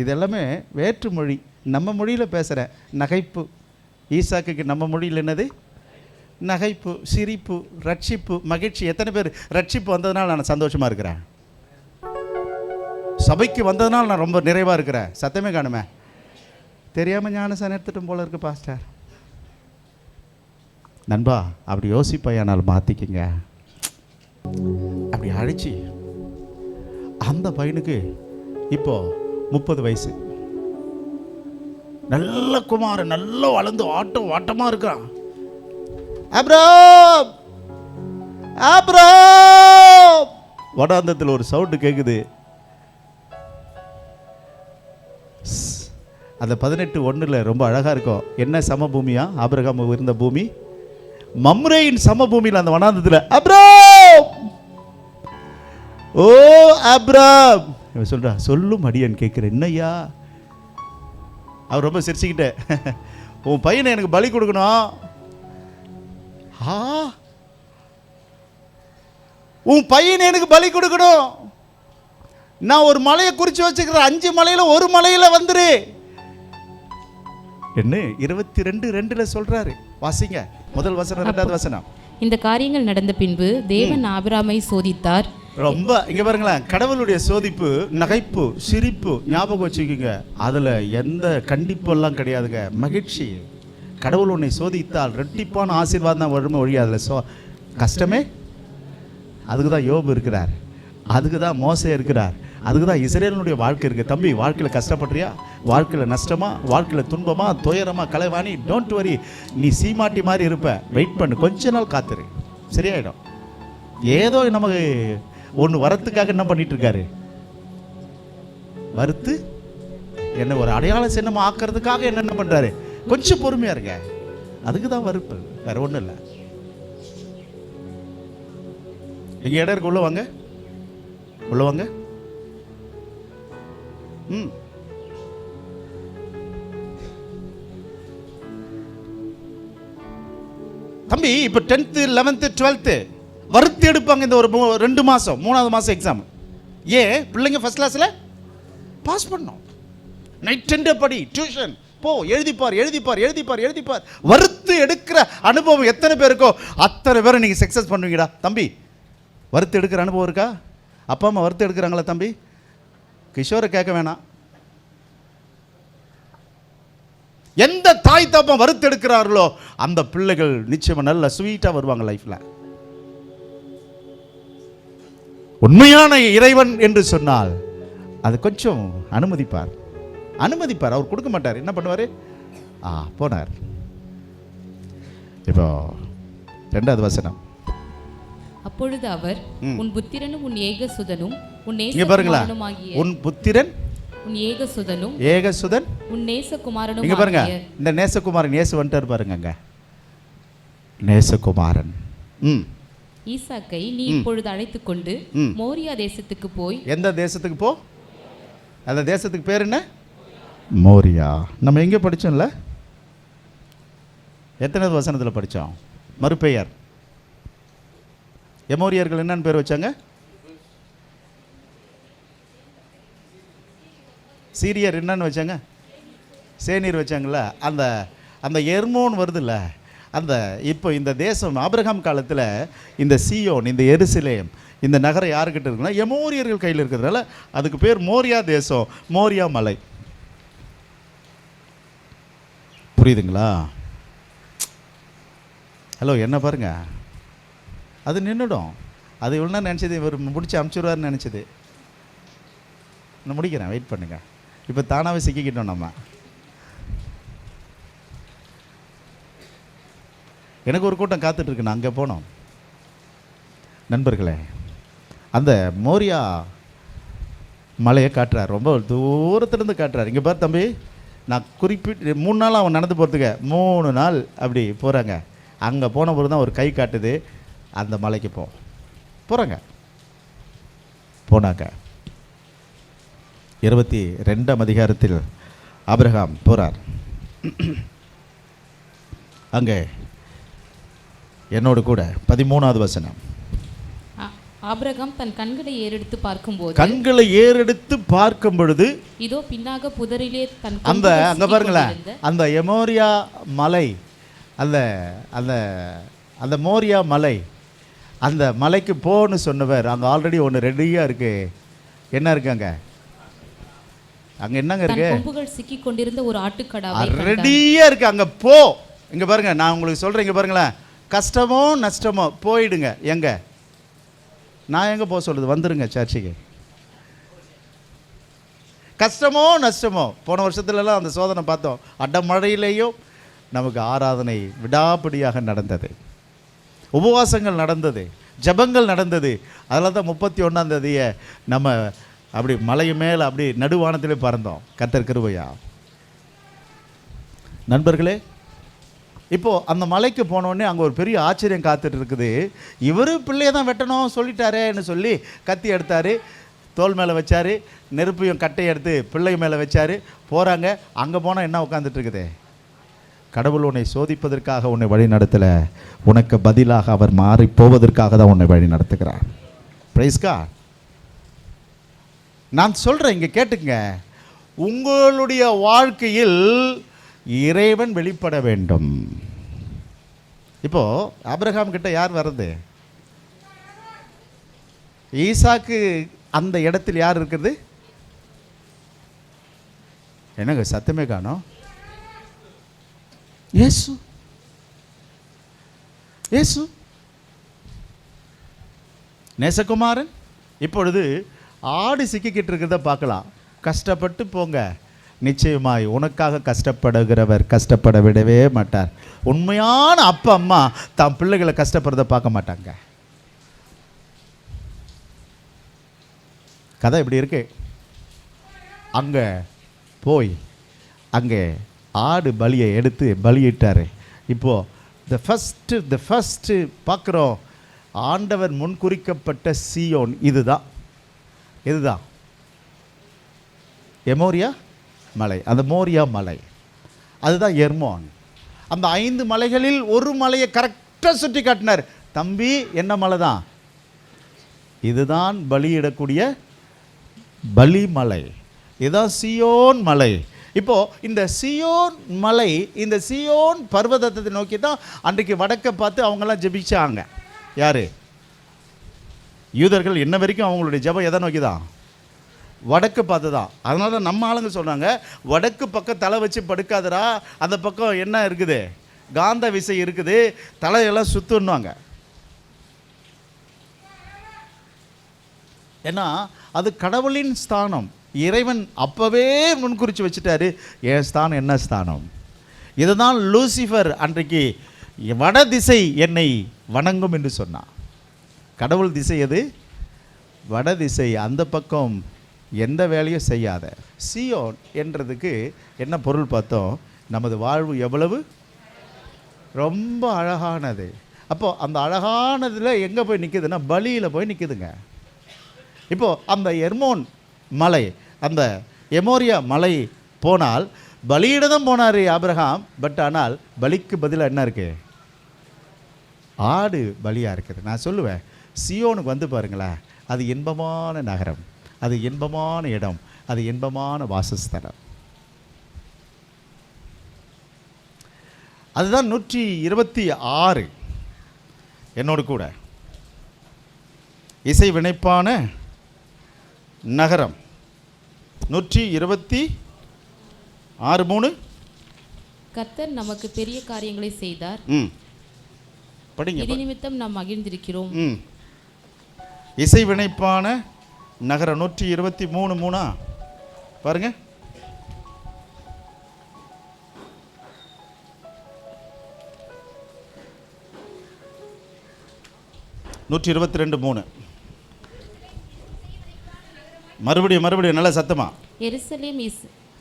இதெல்லாமே வேற்று மொழி. நம்ம மொழியில் பேசுகிறேன் நகைப்பு. ஈசாக்குக்கு நம்ம மொழியில் என்னது? நகைப்பு, சிரிப்பு, ரட்சிப்பு, மகிழ்ச்சி. எத்தனை பேர் ரட்சிப்பு வந்ததுனால நான் சந்தோஷமாக இருக்கிறேன்? சபைக்கு வந்ததுனால நான் ரொம்ப நிறைவாக இருக்கிறேன். சத்தமே காணுமே. தெரியாமல் ஞானசானம் எடுத்துட்டும் போல இருக்கு பாஸ்டர். நண்பா, அப்படி யோசிப்பையானால் மாற்றிக்கிங்க. அப்படி அழைச்சி அந்த பையனுக்கு இப்போ 30 வயசு. நல்ல குமாரன், நல்ல வளர்ந்து வாட்டமாக இருக்கான். Abraham, Abraham. வடாந்தத்தில் ஒரு சவுண்டு கேட்குது. அந்த 18:1 ரொம்ப அழகாக இருக்கும். என்ன சமபூமியா? ஆபிரகாம் இருந்த பூமி மம்ரேயின் சமபூமியில் அந்த வனாந்தத்தில். ஆபிரகாம், ஓ ஆபிரகாம் சொல்றா. சொல்லும் அடியன் கேட்குறேன். என்னய்யா? அவர் ரொம்ப சிரிச்சுக்கிட்டே, உன் பையனை எனக்கு பலி கொடுக்கணும். உன் பையனை எனக்கு பலி கொடுக்கணும். நான் ஒரு மலையை குறித்து வச்சுக்கிறேன். 5 மலையில் ஒரு மலையில் வந்துரு. என்ன 22:2 சொல்றாரு. வாசிங்க முதல் வசனம், 2வது வசனம். இந்த காரியங்கள் நடந்த பின்பு தேவன் ஆபிரகாமை சோதித்தார். ரொம்ப இங்க பாருங்களேன், கடவுளுடைய சோதிப்பு நகைப்பு, சிரிப்பு. ஞாபகம் வச்சுக்கோங்க, அதுல எந்த கண்டிப்பெல்லாம் கிடையாதுங்க. மகிழ்ச்சி. கடவுள் உன்னை சோதித்தால் ரெட்டிப்பான ஆசீர்வாதம் தான் வருமே ஒழிய அதில் கஷ்டமே. அதுக்கு தான் யோபு இருக்கிறார், அதுக்கு தான் மோசே இருக்கிறார், அதுக்கு தான் இஸ்ரேலினுடைய வாழ்க்கை இருக்குது. தம்பி, வாழ்க்கையில் கஷ்டப்படுறியா? வாழ்க்கையில் நஷ்டமா? வாழ்க்கையில் துன்பமா? துயரமா? Kalaivani, don't worry. நீ சீமாட்டி மாதிரி இருப்ப. வெயிட் பண்ணு, கொஞ்ச நாள் காத்துரு, சரியாயிடும். ஏதோ நமக்கு ஒன்று வரத்துக்காக என்ன பண்ணிட்டு இருக்காரு? வறுத்து என்ன ஒரு அடையாள சின்னமாக ஆக்கிறதுக்காக என்னென்ன பண்ணுறாரு? கொஞ்சம் பொறுமையாக இருங்க. அதுக்கு தான் வறுப்பு, வேற ஒன்றும் இல்லை. எங்கள் இடம் இருக்கு, உள்ள வாங்க, உள்ள வாங்க. தம்பி, இப்போ 10th 11th 12th வறுத்து எடுப்பாங்க. இந்த ஒரு 2 மாதம், 3வது மாதம் எக்ஸாம். ஏன்? பிள்ளைங்க ஃபர்ஸ்ட் கிளாஸில் பாஸ் பண்ணோம். நைட் டெண்டே படி, டியூஷன் போ, எழுதிப்பார் எழுதிப்பார் எழுதிப்பார் எழுதிப்பார். வறுத்து எடுக்கிற அனுபவம் எத்தனை பேருக்கோ அத்தனை பேரை நீங்கள் சக்ஸஸ் பண்ணுவீங்கடா. தம்பி, வறுத்து எடுக்கிற அனுபவம் இருக்கா? அப்பா அம்மா வறுத்து எடுக்கிறாங்களா? தம்பி, கிஷோரை கேட்க வேணாம். எந்த தாய் தப்பம் வறுத்து எடுக்கிறார்களோ அந்த பிள்ளைகள் நிச்சயமா நல்ல ஸ்வீட்டா வருவாங்க லைஃப்ல. உண்மையான இறைவன் என்று சொன்னால் அது கொஞ்சம் அனுமதிப்பார். அவர் கொடுக்க மாட்டார். என்ன பண்ணுவாரு? போனார். இப்போ 2வது வசனம். அப்பொழுது அவர், உன் புத்திரனும் உன் ஏகசுதனும் உன் நேசகுமாரனுமாகிய, உன் புத்திரன் உன் ஏகசுதனும் ஏகசுதன் உன் நேசகுமாரனும். இங்க பாருங்க, இந்த நேசகுமாரன் இயேசு வந்துட்டார் பாருங்க. அங்க நேசகுமாரன் ஈசாக்கை நீ இப்பொழுது அழைத்து கொண்டு மோரியா தேசத்துக்கு போய். எந்த தேசத்துக்கு போ? அந்த தேசத்துக்கு பேர் என்ன? மோரியா. நம்ம எங்கே படித்தோம்ல? எத்தனாவது வசனத்தில் படித்தோம்? மறுபெயர். எமோரியர்கள் என்னன்னு பேர் வச்சாங்க? சீரியர் என்னன்னு வச்சாங்க? சேனீர் வச்சாங்கள. அந்த அந்த எர்மோன் வருதுல்ல, அந்த இப்போ இந்த தேசம் ஆபிரகாம் காலத்தில் இந்த சீயோன், இந்த எருசலேம், இந்த நகரம் யாருக்கிட்ட இருக்குன்னா எமோரியர்கள் கையில் இருக்கிறதுனால அதுக்கு பேர் மோரியா தேசம், மோரியா மலை. புரியுதுங்களா? ஹலோ, என்ன பாருங்க, அது நின்றுடும். அது இவ்வளோ நேரம் நினச்சது இவர் முடிச்சு அமுச்சுடுவார்னு நினச்சது. நான் முடிக்கிறேன், வெயிட் பண்ணுங்க. இப்போ தானாகவே சிக்கிக்கிட்டோம் நம்ம. எனக்கு ஒரு கூட்டம் காத்துட்ருக்கு, நான் அங்கே போனோம். நண்பர்களே, அந்த மோரியா மலையை காட்டுறார், ரொம்ப தூரத்துலேருந்து காட்டுறார். இங்கே பாரு தம்பி, நான் குறிப்பிட்டு 3 நாள் அவன் நடந்து போகிறதுக்கு 3 நாள் அப்படி போகிறாங்க. அங்கே போன போது தான் ஒரு கை காட்டுது, அந்த மலைக்கு போகிறாங்க. போனாங்க 22ஆம் அதிகாரத்தில் ஆபிரகாம் போகிறார். அங்கே என்னோடு கூட 13வது வசனம். ஆபிரகாம் தன் கண்களை ஏறெடுத்து பார்க்கும் பொழுது இதோ பின்னாக புதரிலே தன் அங்க பாருங்களேன், அந்த எமோரியா மலை, அந்த அந்த அந்த மோரியா மலை, அந்த மலைக்கு போன்னு சொன்னவர் அங்கே ஆல்ரெடி ஒன்று ரெடியாக இருக்கு. என்ன இருக்கு அங்கே என்னங்க இருக்கு? கொம்புகள் சிக்கி கொண்டிருந்த ஒரு ஆட்டுக்கடாவை ரெடியாக இருக்கு. அங்கே போ. இங்கே பாருங்க, நான் உங்களுக்கு சொல்கிறேன், இங்கே பாருங்களேன், கஷ்டமோ நஷ்டமோ போயிடுங்க. எங்கே நான் எங்கே போக சொல்லுது? வந்துடுங்க சர்ச்சுக்கு. கஷ்டமோ நஷ்டமோ, போன வருஷத்துலலாம் அந்த சோதனை பார்த்தோம். அடமழையிலேயும் நமக்கு ஆராதனை விடாப்பிடியாக நடந்தது, உபவாசங்கள் நடந்தது, ஜபங்கள் நடந்தது. அதில் தான் 31ஆம் தேதியை நம்ம அப்படி மலை மேலே அப்படி நடுவானத்திலே பறந்தோம். கர்த்தர் கிருபையா. நண்பர்களே, இப்போது அந்த மலைக்கு போனோடனே அங்கே ஒரு பெரிய ஆச்சரியம் காத்துட்டு இருக்குது. இவர் பிள்ளையை தான் வெட்டணும் சொல்லிட்டாரேன்னு சொல்லி கத்தி எடுத்தார், தோல் மேலே வச்சார், நெருப்பையும் கட்டையை எடுத்து பிள்ளை மேலே வச்சார். போகிறாங்க. அங்கே போனால் என்ன உட்காந்துட்டு இருக்குது? கடவுள் உன்னை சோதிப்பதற்காக உன்னை வழி நடத்தலை, உனக்கு பதிலாக அவர் மாறி போவதற்காக தான் உன்னை வழி நடத்துகிறார். Praise God. நான் சொல்கிறேன், இங்கே கேட்டுங்க, உங்களுடைய வாழ்க்கையில் இறைவன் வெளிப்பட வேண்டும். இப்போது ஆபிரகாம் கிட்ட யார் வர்றது? ஈசாக்கு அந்த இடத்தில் யார் இருக்கிறது? என்னங்க சத்தமே காணோம்? இயேசு. இயேசு நேசகுமாரன். இப்பொழுது ஆடு சிக்கிக்கிட்டு இருக்கிறத பார்க்கலாம். கஷ்டப்பட்டு போங்க, நிச்சயமாய் உனக்காக கஷ்டப்படுகிறவர் கஷ்டப்பட விடவே மாட்டார். உண்மையான அப்பா அம்மா தான் பிள்ளைகளை கஷ்டப்படுறத பார்க்க மாட்டாங்க. கதை இப்படி இருக்கு. அங்கே போய் அங்கே ஆடு பலியை எடுத்து பலியிட்டார். இப்போது த ஃபஸ்ட்டு பார்க்குறோம், ஆண்டவர் முன்குறிக்கப்பட்ட சீயோன் இதுதான். எமோரியா மலை, அந்த மோரியா மலை, அதுதான் எர்மோன். அந்த 5 மலைகளில் ஒரு மலையை கரெக்டாக சுட்டி காட்டினார். தம்பி, என்ன மலை தான் இதுதான்? பலியிடக்கூடிய பலி மலை, இதுதான் சியோன் மலை. இப்போது இந்த சியோன் மலை, இந்த சியோன் பர்வதத்தை நோக்கி தான் அன்றைக்கு வடக்கை பார்த்து அவங்கெல்லாம் ஜெபிச்சாங்க. யார்? யூதர்கள். இன்ன வரைக்கும் அவங்களுடைய ஜெபம் எதை நோக்கி தான்? வடக்கு பார்த்து தான். அதனால தான் நம்ம ஆளுங்க சொல்கிறாங்க, வடக்கு பக்கம் தலை வச்சு படுக்காதரா, அந்த பக்கம் என்ன இருக்குது? காந்த விசை இருக்குது, தலையெல்லாம் சுற்றுன்னுவாங்க. ஏன்னா அது கடவுளின் ஸ்தானம். இறைவன் அப்போவே முன்குறித்து வச்சுட்டாரு, என் ஸ்தானம் என்ன ஸ்தானம். இதுதான் லூசிஃபர் அன்றைக்கு வட திசை என்னை வணங்கும் என்று சொன்னான். கடவுள் திசை எது? வட திசை. அந்த பக்கம் எந்த வேலையும் செய்யாத. சியோன் என்றதுக்கு என்ன பொருள் பார்த்தோம்? நமது வாழ்வு எவ்வளவு ரொம்ப அழகானது. அப்போது அந்த அழகானதில் எங்கே போய் நிற்குதுன்னா பலியில் போய் நிற்குதுங்க. இப்போது அந்த எர்மோன் மலை, அந்த எமோரியா மலை போனால் பலியிட தான் போனார் ஆபிரகாம். பட் ஆனால் பலிக்கு பதிலாக என்ன இருக்குது? ஆடு பலியாக இருக்குது. நான் சொல்லுவேன், சியோனுக்கு வந்து பாருங்களேன், அது இன்பமான நகரம், அது இன்பமான இடம், அது இன்பமான வாசஸ்தலம். அதுதான் 126 என்னோடு கூட இசை வினைப்பான நகரம். 126:3 கர்த்தர் நமக்கு பெரிய காரியங்களை செய்தார். படிங்க. இது நிமித்தம் நாம் மகிழ்ந்திருக்கிறோம். இசைவினைப்பான நகரம் 123 பாருங்க. நூற்றி 22:3 மறுபடியும் நல்ல சத்தமா.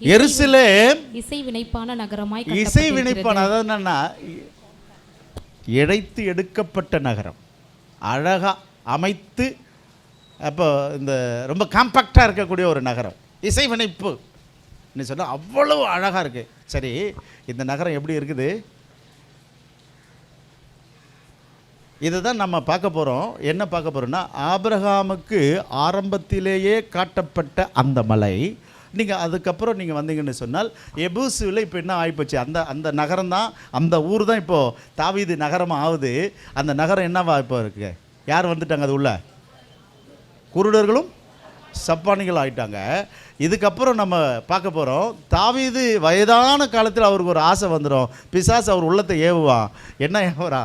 எருசலேம் இசைவினைப்பான நகரமாய் இசைவினைப்பான, அதாவது என்னன்னா இழைத்து எடுக்கப்பட்ட நகரம், அழகா அமைத்து, அப்போ இந்த ரொம்ப காம்பாக்டாக இருக்கக்கூடிய ஒரு நகரம். இசைவினைப்பு நீ சொன்னால் அவ்வளவு அழகாக இருக்கு. சரி, இந்த நகரம் எப்படி இருக்குது? இதை தான் நம்ம பார்க்க போகிறோம். என்ன பார்க்க போகிறோம்னா, ஆபிரகாமுக்கு ஆரம்பத்திலேயே காட்டப்பட்ட அந்த மலை. நீங்கள் அதுக்கப்புறம் நீங்கள் வந்தீங்கன்னு சொன்னால் எபூசுவில் இப்போ என்ன ஆகிப்போச்சு, அந்த நகரம் தான், அந்த ஊர் தான் இப்போது தாவீது நகரமாக ஆகுது. அந்த நகரம் என்னவா இப்போ இருக்குது? யார் வந்துட்டாங்க அது உள்ள? குருடர்களும் சப்பானிகள் ஆகிட்டாங்க. இதுக்கப்புறம் நம்ம பார்க்க போகிறோம், தாவீது வயதான காலத்தில் அவருக்கு ஒரு ஆசை வந்துடும். பிசாசு அவர் உள்ளத்தை ஏவுவான். என்ன ஏவுறா?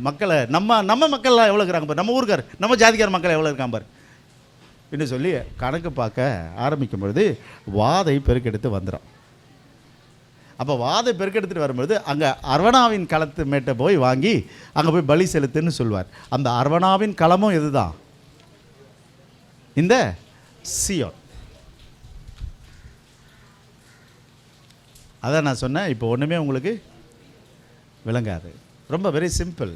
மக்களை நம்ம மக்கள்லாம் எவ்வளோ இருக்கிறாங்க பாரு, நம்ம ஊருக்கார், நம்ம ஜாதிக்கார மக்கள் எவ்வளோ இருக்காங்க பாரு அப்படின்னு சொல்லி கணக்கு பார்க்க ஆரம்பிக்கும் பொழுது வாதை பெருக்கெடுத்து வந்துடும். அப்போ வாதை பெருக்கெடுத்துட்டு வரும்பொழுது அங்கே அரவணாவின் களத்து மேட்டை போய் வாங்கி அங்கே போய் பலி செலுத்துன்னு சொல்வார். அந்த அரவணாவின் களமும் இதுதான், இந்த சீயோன். அதான் நான் சொன்னேன், இப்போ ஒன்றுமே உங்களுக்கு விளங்காது. ரொம்ப வெரி சிம்பிள்.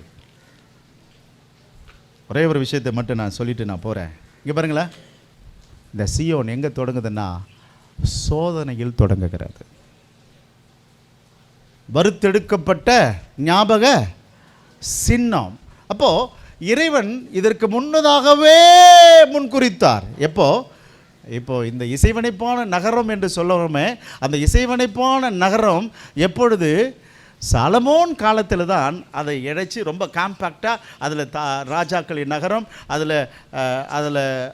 ஒரே ஒரு விஷயத்தை மட்டும் நான் சொல்லிட்டு நான் போகிறேன். இங்கே பாருங்களேன், இந்த சீயோன் எங்கே தொடங்குதுன்னா சோதனையில் தொடங்குகிறது. வறுத்தெடுக்கப்பட்ட ஞாபக சின்னம். அப்போது இறைவன் இதற்கு முன்னதாகவே முன்குறித்தார். இப்போ இந்த இசைவனைப்பான நகரம் என்று சொல்லுவோமே, அந்த இசைவனைப்பான நகரம் எப்பொழுது? சாலமோன் காலத்தில் தான் அதை இழைச்சி ரொம்ப காம்பேக்டாக அதில் ராஜாக்களின் நகரம்,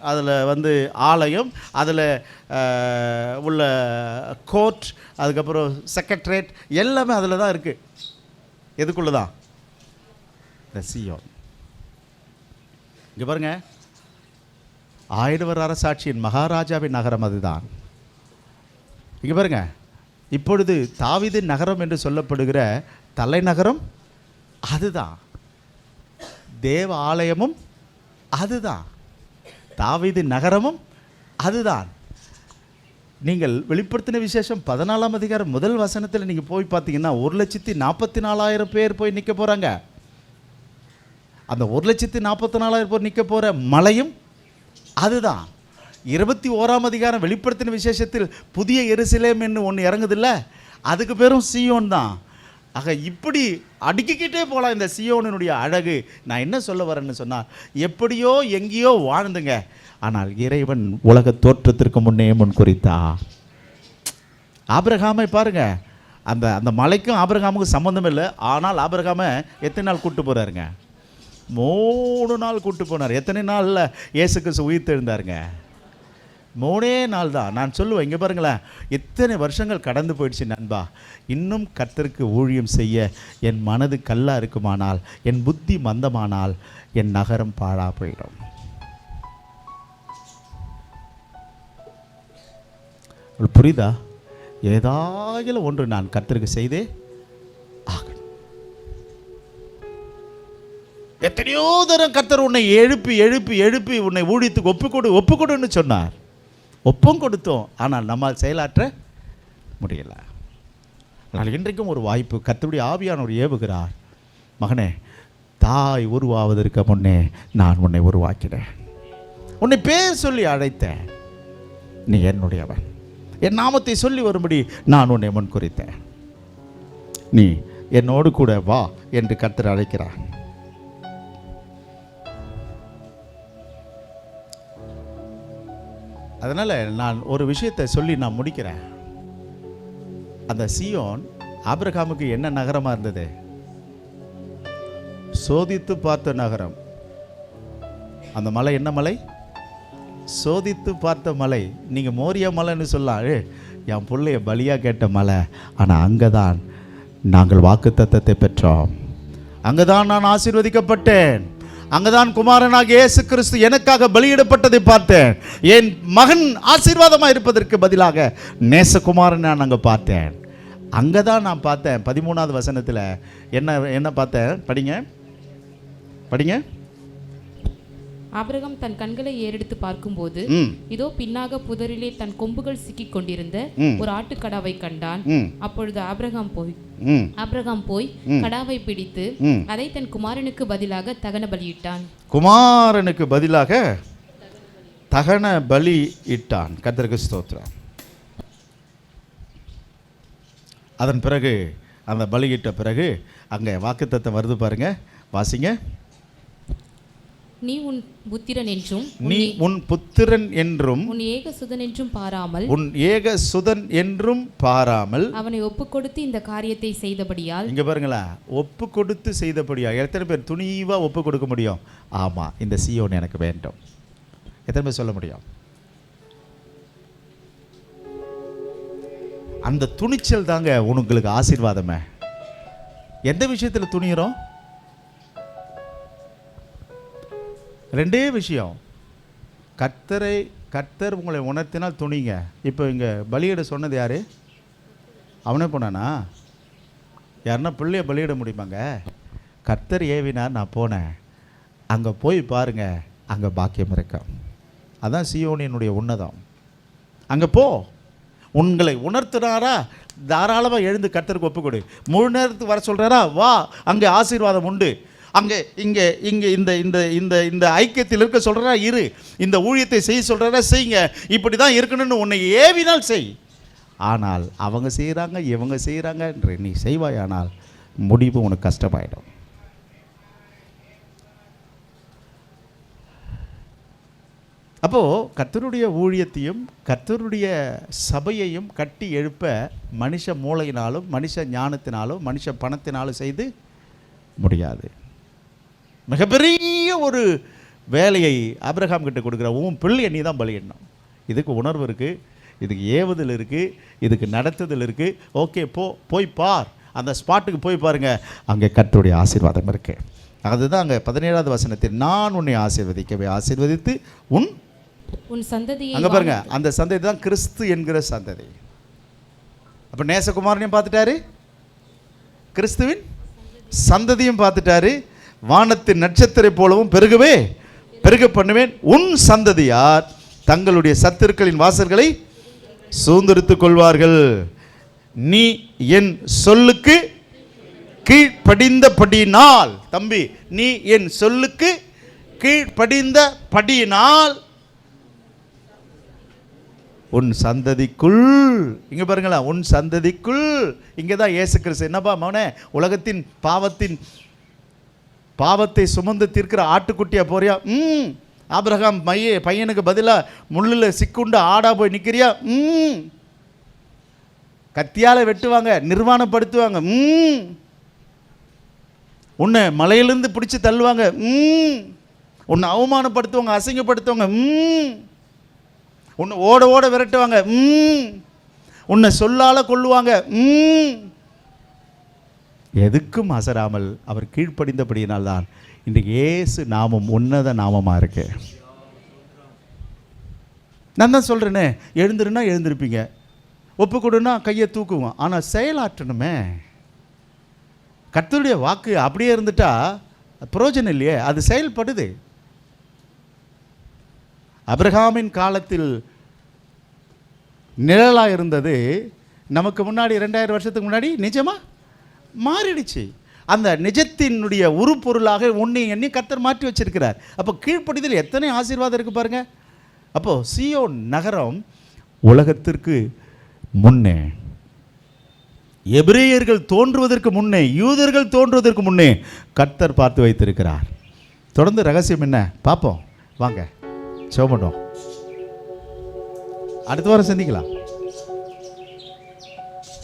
அதில் வந்து ஆலயம், அதில் உள்ள கோர்ட், அதுக்கப்புறம் செக்ரட்டரேட் எல்லாமே அதில் தான் இருக்குது. எதுக்குள்ளே தான்? இந்த சீயோன். இங்கே பாருங்க, ஆயிரவர் அரசாட்சியின் மகாராஜாவின் நகரம் அதுதான். இங்கே பாருங்க, இப்பொழுது தாவீது நகரம் என்று சொல்லப்படுகிற தலைநகரம் அதுதான். தேவ ஆலயமும் அதுதான். தாவீது நகரமும் அதுதான். நீங்கள் வெளிப்படுத்தின விசேஷம் 14ஆம் அதிகாரம் 1 வசனத்தில் நீங்கள் போய் பார்த்தீங்கன்னா 1,44,000 பேர் போய் நிற்க போகிறாங்க. அந்த 1,44,000 பேர் நிற்க போகிற மலையும் அதுதான். 21ஆம் அதிகாரம் வெளிப்படுத்தின விசேஷத்தில் புதிய எருசலேம் என்று ஒன்று இறங்குதில்ல, அதுக்கு பேரும் சீயோன் தான். ஆக இப்படி அடுக்கிக்கிட்டே போகலாம் இந்த சீயோனுடைய அழகு. நான் என்ன சொல்ல வரேன்னு சொன்னால், எப்படியோ எங்கேயோ வாழ்ந்துங்க, ஆனால் இறைவன் உலக தோற்றத்திற்கு முன்னே முன்குறித்தா. ஆபிரகாமை பாருங்க, அந்த மலைக்கும் ஆபிரகாமுக்கும் சம்மந்தம் இல்லை. ஆனால் ஆபிரகாமை எத்தனை நாள் கூப்பிட்டு போகிறாருங்க? 3 நாள் கூப்பிட்டு போனார். எத்தனை நாளில் இயேசு கிறிஸ்து உயிர்த்தெழுந்தாருங்க? 3 நாள் தான். நான் சொல்லுவேன், இங்கே பாருங்களேன், எத்தனை வருஷங்கள் கடந்து போயிடுச்சு நண்பா. இன்னும் கர்த்தருக்கு ஊழியம் செய்ய என் மனது கல்லாக இருக்குமானால், என் புத்தி மந்தமானால், என் நகரம் பாழா போயிடும். புரியுதா? ஏதாவது ஒன்று நான் கர்த்தருக்கு செய்தே ஆகணும். எத்தனையோ தரம் கர்த்தர் உன்னை எழுப்பி எழுப்பி எழுப்பி உன்னை ஊழியத்துக்கு ஒப்புக்கொடுன்னு சொன்னார். ஒப்பும் கொடுத்தோம், ஆனால் நம்மால் செயலாற்ற முடியலை. ஆனால் இன்றைக்கும் ஒரு வாய்ப்பு. கர்த்தருடைய ஆவியானவர் ஏவுகிறார், மகனே, தாய் உருவாவதற்கு முன்னே நான் உன்னை உருவாக்கினேன், உன்னை பேர் சொல்லி அழைத்தேன், நீ என்னுடையவன், என் நாமத்தை சொல்லி வரும்படி நான் உன்னை முன்குறித்தேன், நீ என்னோடு கூட வா என்று கர்த்தர் அழைக்கிறார். அதனால் நான் ஒரு விஷயத்தை சொல்லி நான் முடிக்கிறேன். அந்த சீயோன் ஆபிரகாமுக்கு என்ன நகரமாக இருந்தது? சோதித்து பார்த்த நகரம். அந்த மலை என்ன மலை? சோதித்து பார்த்த மலை. நீங்கள் மோரியா மலைன்னு சொல்லலாம், என் பிள்ளைய பலியாக கேட்ட மலை. ஆனால் அங்கே தான் நாங்கள் வாக்குத்தத்தத்தை பெற்றோம். அங்குதான் நான் ஆசீர்வதிக்கப்பட்டேன். அங்குதான் குமாரனாகிய இயேசு கிறிஸ்து எனக்காக பலியிடப்பட்டதை பார்த்தேன். என் மகன் ஆசீர்வாதமாக இருப்பதற்கு பதிலாக நேசகுமாரன் நான் அங்கே பார்த்தேன். அங்கே தான் நான் பார்த்தேன். 13வது வசனத்தில் என்ன பார்த்தேன்? படிங்க. ஆபிரகாம் தன் கண்களை ஏறெடுத்து பார்க்கும்போது இதோ பின்னாக புதரிலே தன் கொம்புகள் சிக்கிக் கொண்டிருந்த ஒரு ஆட்டுக்கடாவை கண்டான். அப்பொழுது ஆபிரகாம் போய் கடாவை பிடித்து அதை தன் குமாரனுக்கு பதிலாக தகன பலியிட்டான். குமாரனுக்கு பதிலாக தகன பலி இட்டான். கர்த்தருக்கு ஸ்தோத்திரம். அதன் பிறகு அந்த பலியிட்ட பிறகு அங்கே வாக்குத்தத்தம் வருது பாருங்க, வாசிங்க. நீ உன் புத்திரன் என்றும் உன் ஏக சுதன் என்றும் பாராமல் அவனை ஒப்பு கொடுத்து இந்த காரியத்தை செய்தபடியால். இங்க பாருங்களா, ஒப்பு கொடுத்து செய்தபடியால். எத்தனை பேர் துணிவா ஒப்பு கொடுக்க முடியும்? ஆமா, இந்த சீயோன் எனக்கு வேண்டும். எத்தனை பேர் சொல்ல முடியும்? அந்த துணிச்சல் தாங்க உங்களுக்கு ஆசீர்வாதமே. எந்த விஷயத்தில் துணிகிறோம்? ரெண்டே விஷயம். கர்த்தர் உங்களை உணர்த்தினால் துணிங்க. இப்போ இங்கே பலியிட சொன்னது யார்? அவனே போனானா? யாருன்னா பிள்ளைய பலியிட முடியுமாங்க? கர்த்தர் ஏவினார், நான் போனேன். அங்கே போய் பாருங்க, அங்கே பாக்கியம் இருக்கும். அதான் சீயோனினுடைய உன்னதம். அங்கே போ. உங்களை உணர்த்தினாரா, தாராளமாக எழுந்து கர்த்தருக்கு ஒப்புக்கொடு. முழு நேரத்துக்கு வர சொல்கிறாரா, வா, அங்கே ஆசீர்வாதம் உண்டு. அங்கே இங்கே இந்த இந்த இந்த இந்த ஐக்கியத்தில் இருக்க சொல்கிறா, இரு. இந்த ஊழியத்தை செய்ய சொல்கிறா, செய்யுங்க. இப்படி தான் இருக்கணும்னு உன்னை ஏவினால் செய். ஆனால் அவங்க செய்கிறாங்க, இவங்க செய்கிறாங்க என்று நீ செய்வாயானால் முடிவு உனக்கு கஷ்டமாயிடும். அப்போது கர்த்தருடைய ஊழியத்தையும் கர்த்தருடைய சபையையும் கட்டி எழுப்ப மனுஷ மூளையினாலும் மனுஷ ஞானத்தினாலும் மனுஷ பணத்தினாலும் செய்து முடியாது. மிகப்பெரிய ஒரு வேலையை ஆபிரகாம் கிட்ட கொடுக்குற, உன் பிள்ளையை நீ தான் பலியிடணும். இதுக்கு உணர்வு இருக்குது, இதுக்கு ஏவுதல் இருக்குது, இதுக்கு நடத்துதல் இருக்குது. ஓகே, போய் பார். அந்த ஸ்பாட்டுக்கு போய் பாருங்கள், அங்கே கர்த்தருடைய ஆசீர்வாதம் இருக்குது. அதுதான் அங்கே 17வது வசனத்தில், நான் உன்னை ஆசீர்வதிக்கவே ஆசீர்வதித்து உன் சந்ததி. அங்கே பாருங்க, அந்த சந்ததி தான் கிறிஸ்து என்கிற சந்ததி. அப்போ நேசகுமாரனையும் பார்த்துட்டாரு, கிறிஸ்துவின் சந்ததியும் பார்த்துட்டாரு. வானத்தின் நட்சத்திரை போலவும் பெருக பண்ணுவேன். உன் சந்ததியார் தங்களுடைய சத்துருக்களின் வாசல்களை சுதந்தரித்துக் கொள்வார்கள். நீ என் சொல்லுக்கு கீழ்ப்படிந்தபடியினால், தம்பி, நீ என் சொல்லுக்கு கீழ்ப்படிந்தபடியினால் உன் சந்ததிக்குள், இங்க பாருங்களா, உன் சந்ததிக்குள். இங்கே தான் இயேசு கிறிஸ்து. என்னப்பா மவனே, உலகத்தின் பாவத்தை சுமந்து தீர்க்கிற ஆட்டுக்குட்டியா போறியா? ஆபிரகாம் பையனுக்கு பதிலாக முள்ளில் சிக்குண்டு ஆடா போய் நிற்கிறியா? கத்தியால் வெட்டுவாங்க, நிர்வாணப்படுத்துவாங்க, உன்னை மலையிலிருந்து பிடிச்சி தள்ளுவாங்க, உன்னை அவமானப்படுத்துவாங்க, அசிங்கப்படுத்துவாங்க, உன்னை ஓட ஓட விரட்டுவாங்க, உன்னை சொல்லால கொள்ளுவாங்க. எதுக்கும் அசராமல் அவர் கீழ்ப்படிந்தபடியினால்தான் இன்றைக்கு இயேசு நாமம் உன்னத நாமமாக இருக்கு. நான் தான் சொல்கிறேனே, எழுந்துருன்னா எழுந்திருப்பீங்க, ஒப்பு கொடுன்னா கையை தூக்குவோம். ஆனால் செயலாற்றணுமே. கர்த்தருடைய வாக்கு அப்படியே இருந்துட்டா பிரயோஜனம் இல்லையே, அது செயல்படுது. ஆபிரகாமின் காலத்தில் நிழலாக இருந்தது நமக்கு முன்னாடி 2000 வருஷத்துக்கு முன்னாடி நிஜமாக மாறிடுச்சு. அந்த நிஜத்தினுடைய உருப்பொருளாக உன்னை எண்ணி கர்த்தர் மாற்றி வச்சிருக்கிறார். அப்போ கீழ்ப்படிதல் எத்தனை ஆசீர்வாதம் இருக்குது பாருங்க. அப்போது சீயோன் நகரம் உலகத்திற்கு முன்னே, எபிரேயர்கள் தோன்றுவதற்கு முன்னே, யூதர்கள் தோன்றுவதற்கு முன்னே கர்த்தர் பார்த்து வைத்திருக்கிறார். தொடர்ந்து ரகசியம் என்ன பார்ப்போம் வாங்க, சோமட்டோம். அடுத்த வாரம் சந்திக்கலாம்.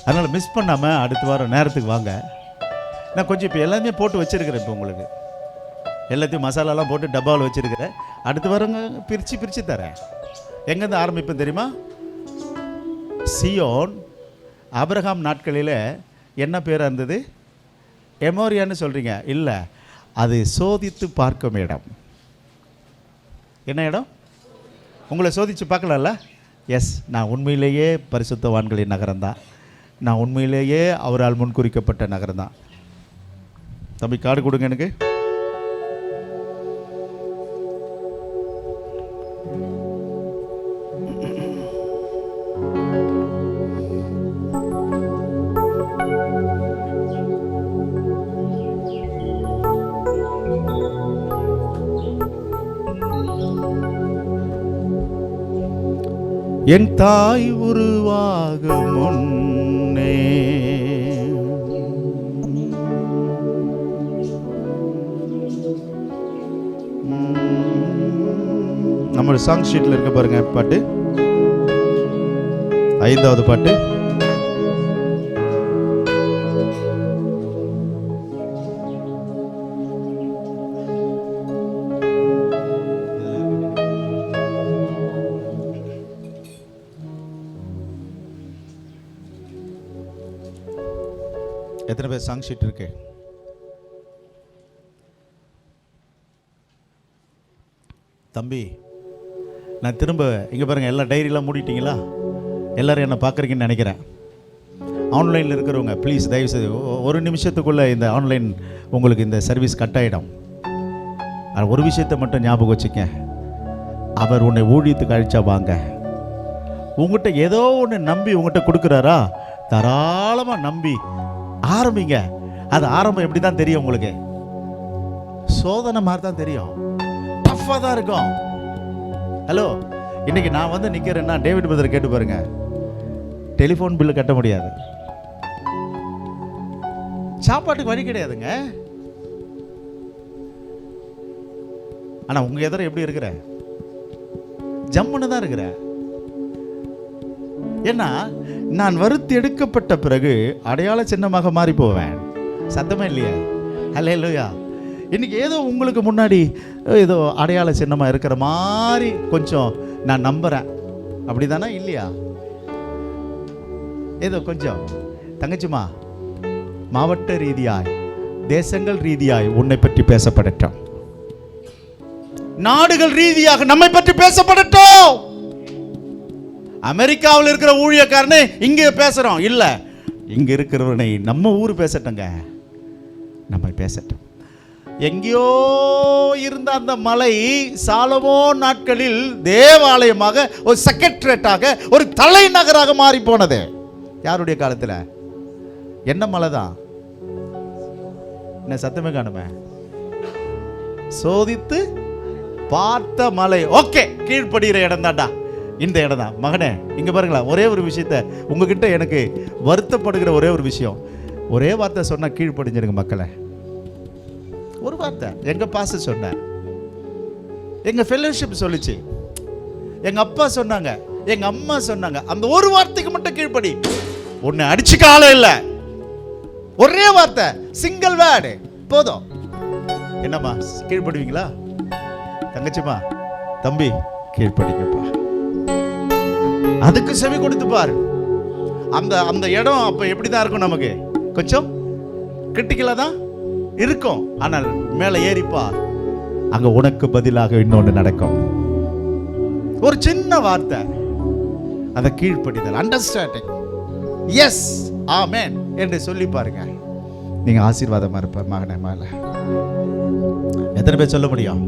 அதனால் மிஸ் பண்ணாமல் அடுத்த வாரம் நேரத்துக்கு வாங்க. நான் கொஞ்சம் இப்போ எல்லாமே போட்டு வச்சுருக்கிறேன். இப்போ உங்களுக்கு எல்லாத்தையும் மசாலாலாம் போட்டு டப்பாவில் வச்சுருக்கிறேன். அடுத்த வாரம் பிரித்து தரேன். எங்கேருந்து ஆரம்பிப்பேன் தெரியுமா? சீயோன் ஆபிரகாம் நாட்களில் என்ன பேராக இருந்தது? எமோரியான்னு சொல்கிறீங்க. இல்லை, அது சோதித்து பார்க்கும் இடம். என்ன இடம்? உங்களை சோதித்து பார்க்கலாம்ல? எஸ், நான் உண்மையிலேயே பரிசுத்தவான்களின் நகரம்தான், நான் உண்மையிலேயே அவரால் முன்குறிக்கப்பட்ட நகரம் தான். தம்பி கார்டு கொடுங்க எனக்கு. என் தாய் உருவாகும் முன்னே நம்ம சாங் ஷீட்ல இருக்க பாருங்க பாட்டு, 5வது பாட்டு. எத்தனை பேர் சாங் ஷீட் இருக்கு? தம்பி, நான் திரும்ப இங்கே பாருங்கள், எல்லா டைரியெலாம் மூடிட்டீங்களா? எல்லோரும் என்னை பார்க்குறீங்கன்னு நினைக்கிறேன். ஆன்லைனில் இருக்கிறவங்க ப்ளீஸ் தயவுசெய்து ஒரு நிமிஷத்துக்குள்ளே இந்த ஆன்லைன் உங்களுக்கு இந்த சர்வீஸ் கட் ஆகிடும். ஒரு விஷயத்தை மட்டும் ஞாபகம் வச்சுக்க, அவர் உன்னை ஊழியத்துக்கு அழைச்சா வாங்க. உங்கள்கிட்ட ஏதோ ஒன்று நம்பி உங்கள்கிட்ட கொடுக்குறாரா, தாராளமாக நம்பி ஆரம்பிங்க. அது ஆரம்பம் எப்படி தான் தெரியும் உங்களுக்கு? சோதனை மாதிரி தான் தெரியும், டஃப்பாக தான் இருக்கும். ஹலோ, இன்னைக்கு நான் வந்து நிற்கிறேன்னா டேவிட் பிரதர் கேட்டு பாருங்க, டெலிஃபோன் பில்லு கட்ட முடியாது, சாப்பாட்டுக்கு வழி கிடையாதுங்க. ஆனால் உங்கள் எதிர எப்படி இருக்கிற? ஜம்முன்னு தான் இருக்கிற. ஏன்னா நான் வறுத்து எடுக்கப்பட்ட பிறகு அடையாள சின்னமாக மாறி போவேன். சத்தமே இல்லையா? ஹல்லேலூயா. இன்னைக்கு ஏதோ உங்களுக்கு முன்னாடி ஏதோ அடையாள சின்னமாக இருக்கிற மாதிரி கொஞ்சம் நான் நம்புகிறேன். அப்படி தானே இல்லையா? ஏதோ கொஞ்சம் தங்கச்சிமா, மாவட்ட ரீதியாய் தேசங்கள் ரீதியாய் உன்னை பற்றி பேசப்படட்டும், நாடுகள் ரீதியாக நம்மை பற்றி பேசப்படட்டும். அமெரிக்காவில் இருக்கிற ஊழியக்காரனே இங்கே பேசுகிறோம் இல்லை, இங்கே இருக்கிறவனை நம்ம ஊர் பேசட்டுங்க, நம்ம பேசட்டும். எங்கேயோ இருந்த அந்த மலை சாலமோன் நாட்களில் தேவாலயமாக, ஒரு செக்ரட்டரியேட்டாக, ஒரு தலைநகராக மாறி போனது. யாருடைய காலத்தில்? என்ன மலை தான்? என்ன சத்தமே காணுமே? சோதித்து பார்த்த மலை. ஓகே, கீழ்ப்படுகிற இடம் தான்டா இந்த இடம் தான். மகனே, இங்க பாருங்களா, ஒரே ஒரு விஷயத்த உங்ககிட்ட எனக்கு வருத்தப்படுகிற ஒரே ஒரு விஷயம், ஒரே வார்த்தை சொன்னா கீழ்ப்படிஞ்சிருங்க மக்களை. ஒரு வார்த்தை எங்க பாஸ்டர் சொன்னார், எங்க ஃபெல்லோஷிப் சொல்லிச்சு, எங்க அப்பா சொன்னாங்க, எங்க அம்மா சொன்னாங்க, அந்த ஒரு வார்த்தைக்கு மட்டும் கீழ்ப்படி. ஒன்னு அடிச்சுக்க ஆளே இல்ல, ஒரே வார்த்தை, சிங்கிள் வேர்டு போதும். என்னம்மா கீழ்ப்படுவீங்களா? தங்கச்சிமா, தம்பி கீழ்ப்படிங்கப்பா. அதுக்கு செவி கொடுத்து பாரு. அந்த அந்த இடம் அப்ப எப்படிதான் இருக்கும்? நமக்கு கொஞ்சம் கிரிட்டிக்கலா தான் இருக்கும். ஆனால் மேல ஏறிப்பா, அங்க உனக்கு பதிலாக இன்னொன்று நடக்கும். ஒரு சின்ன வார்த்தை, அந்த கீழ்ப்படிதல், அண்டர்ஸ்டாண்டிங், எஸ் ஆமென் என்று சொல்லி பாருங்க, நீங்க ஆசீர்வாதமா இருப்பார் மகனே மேல. எத்தனை பேர் சொல்ல முடியும்?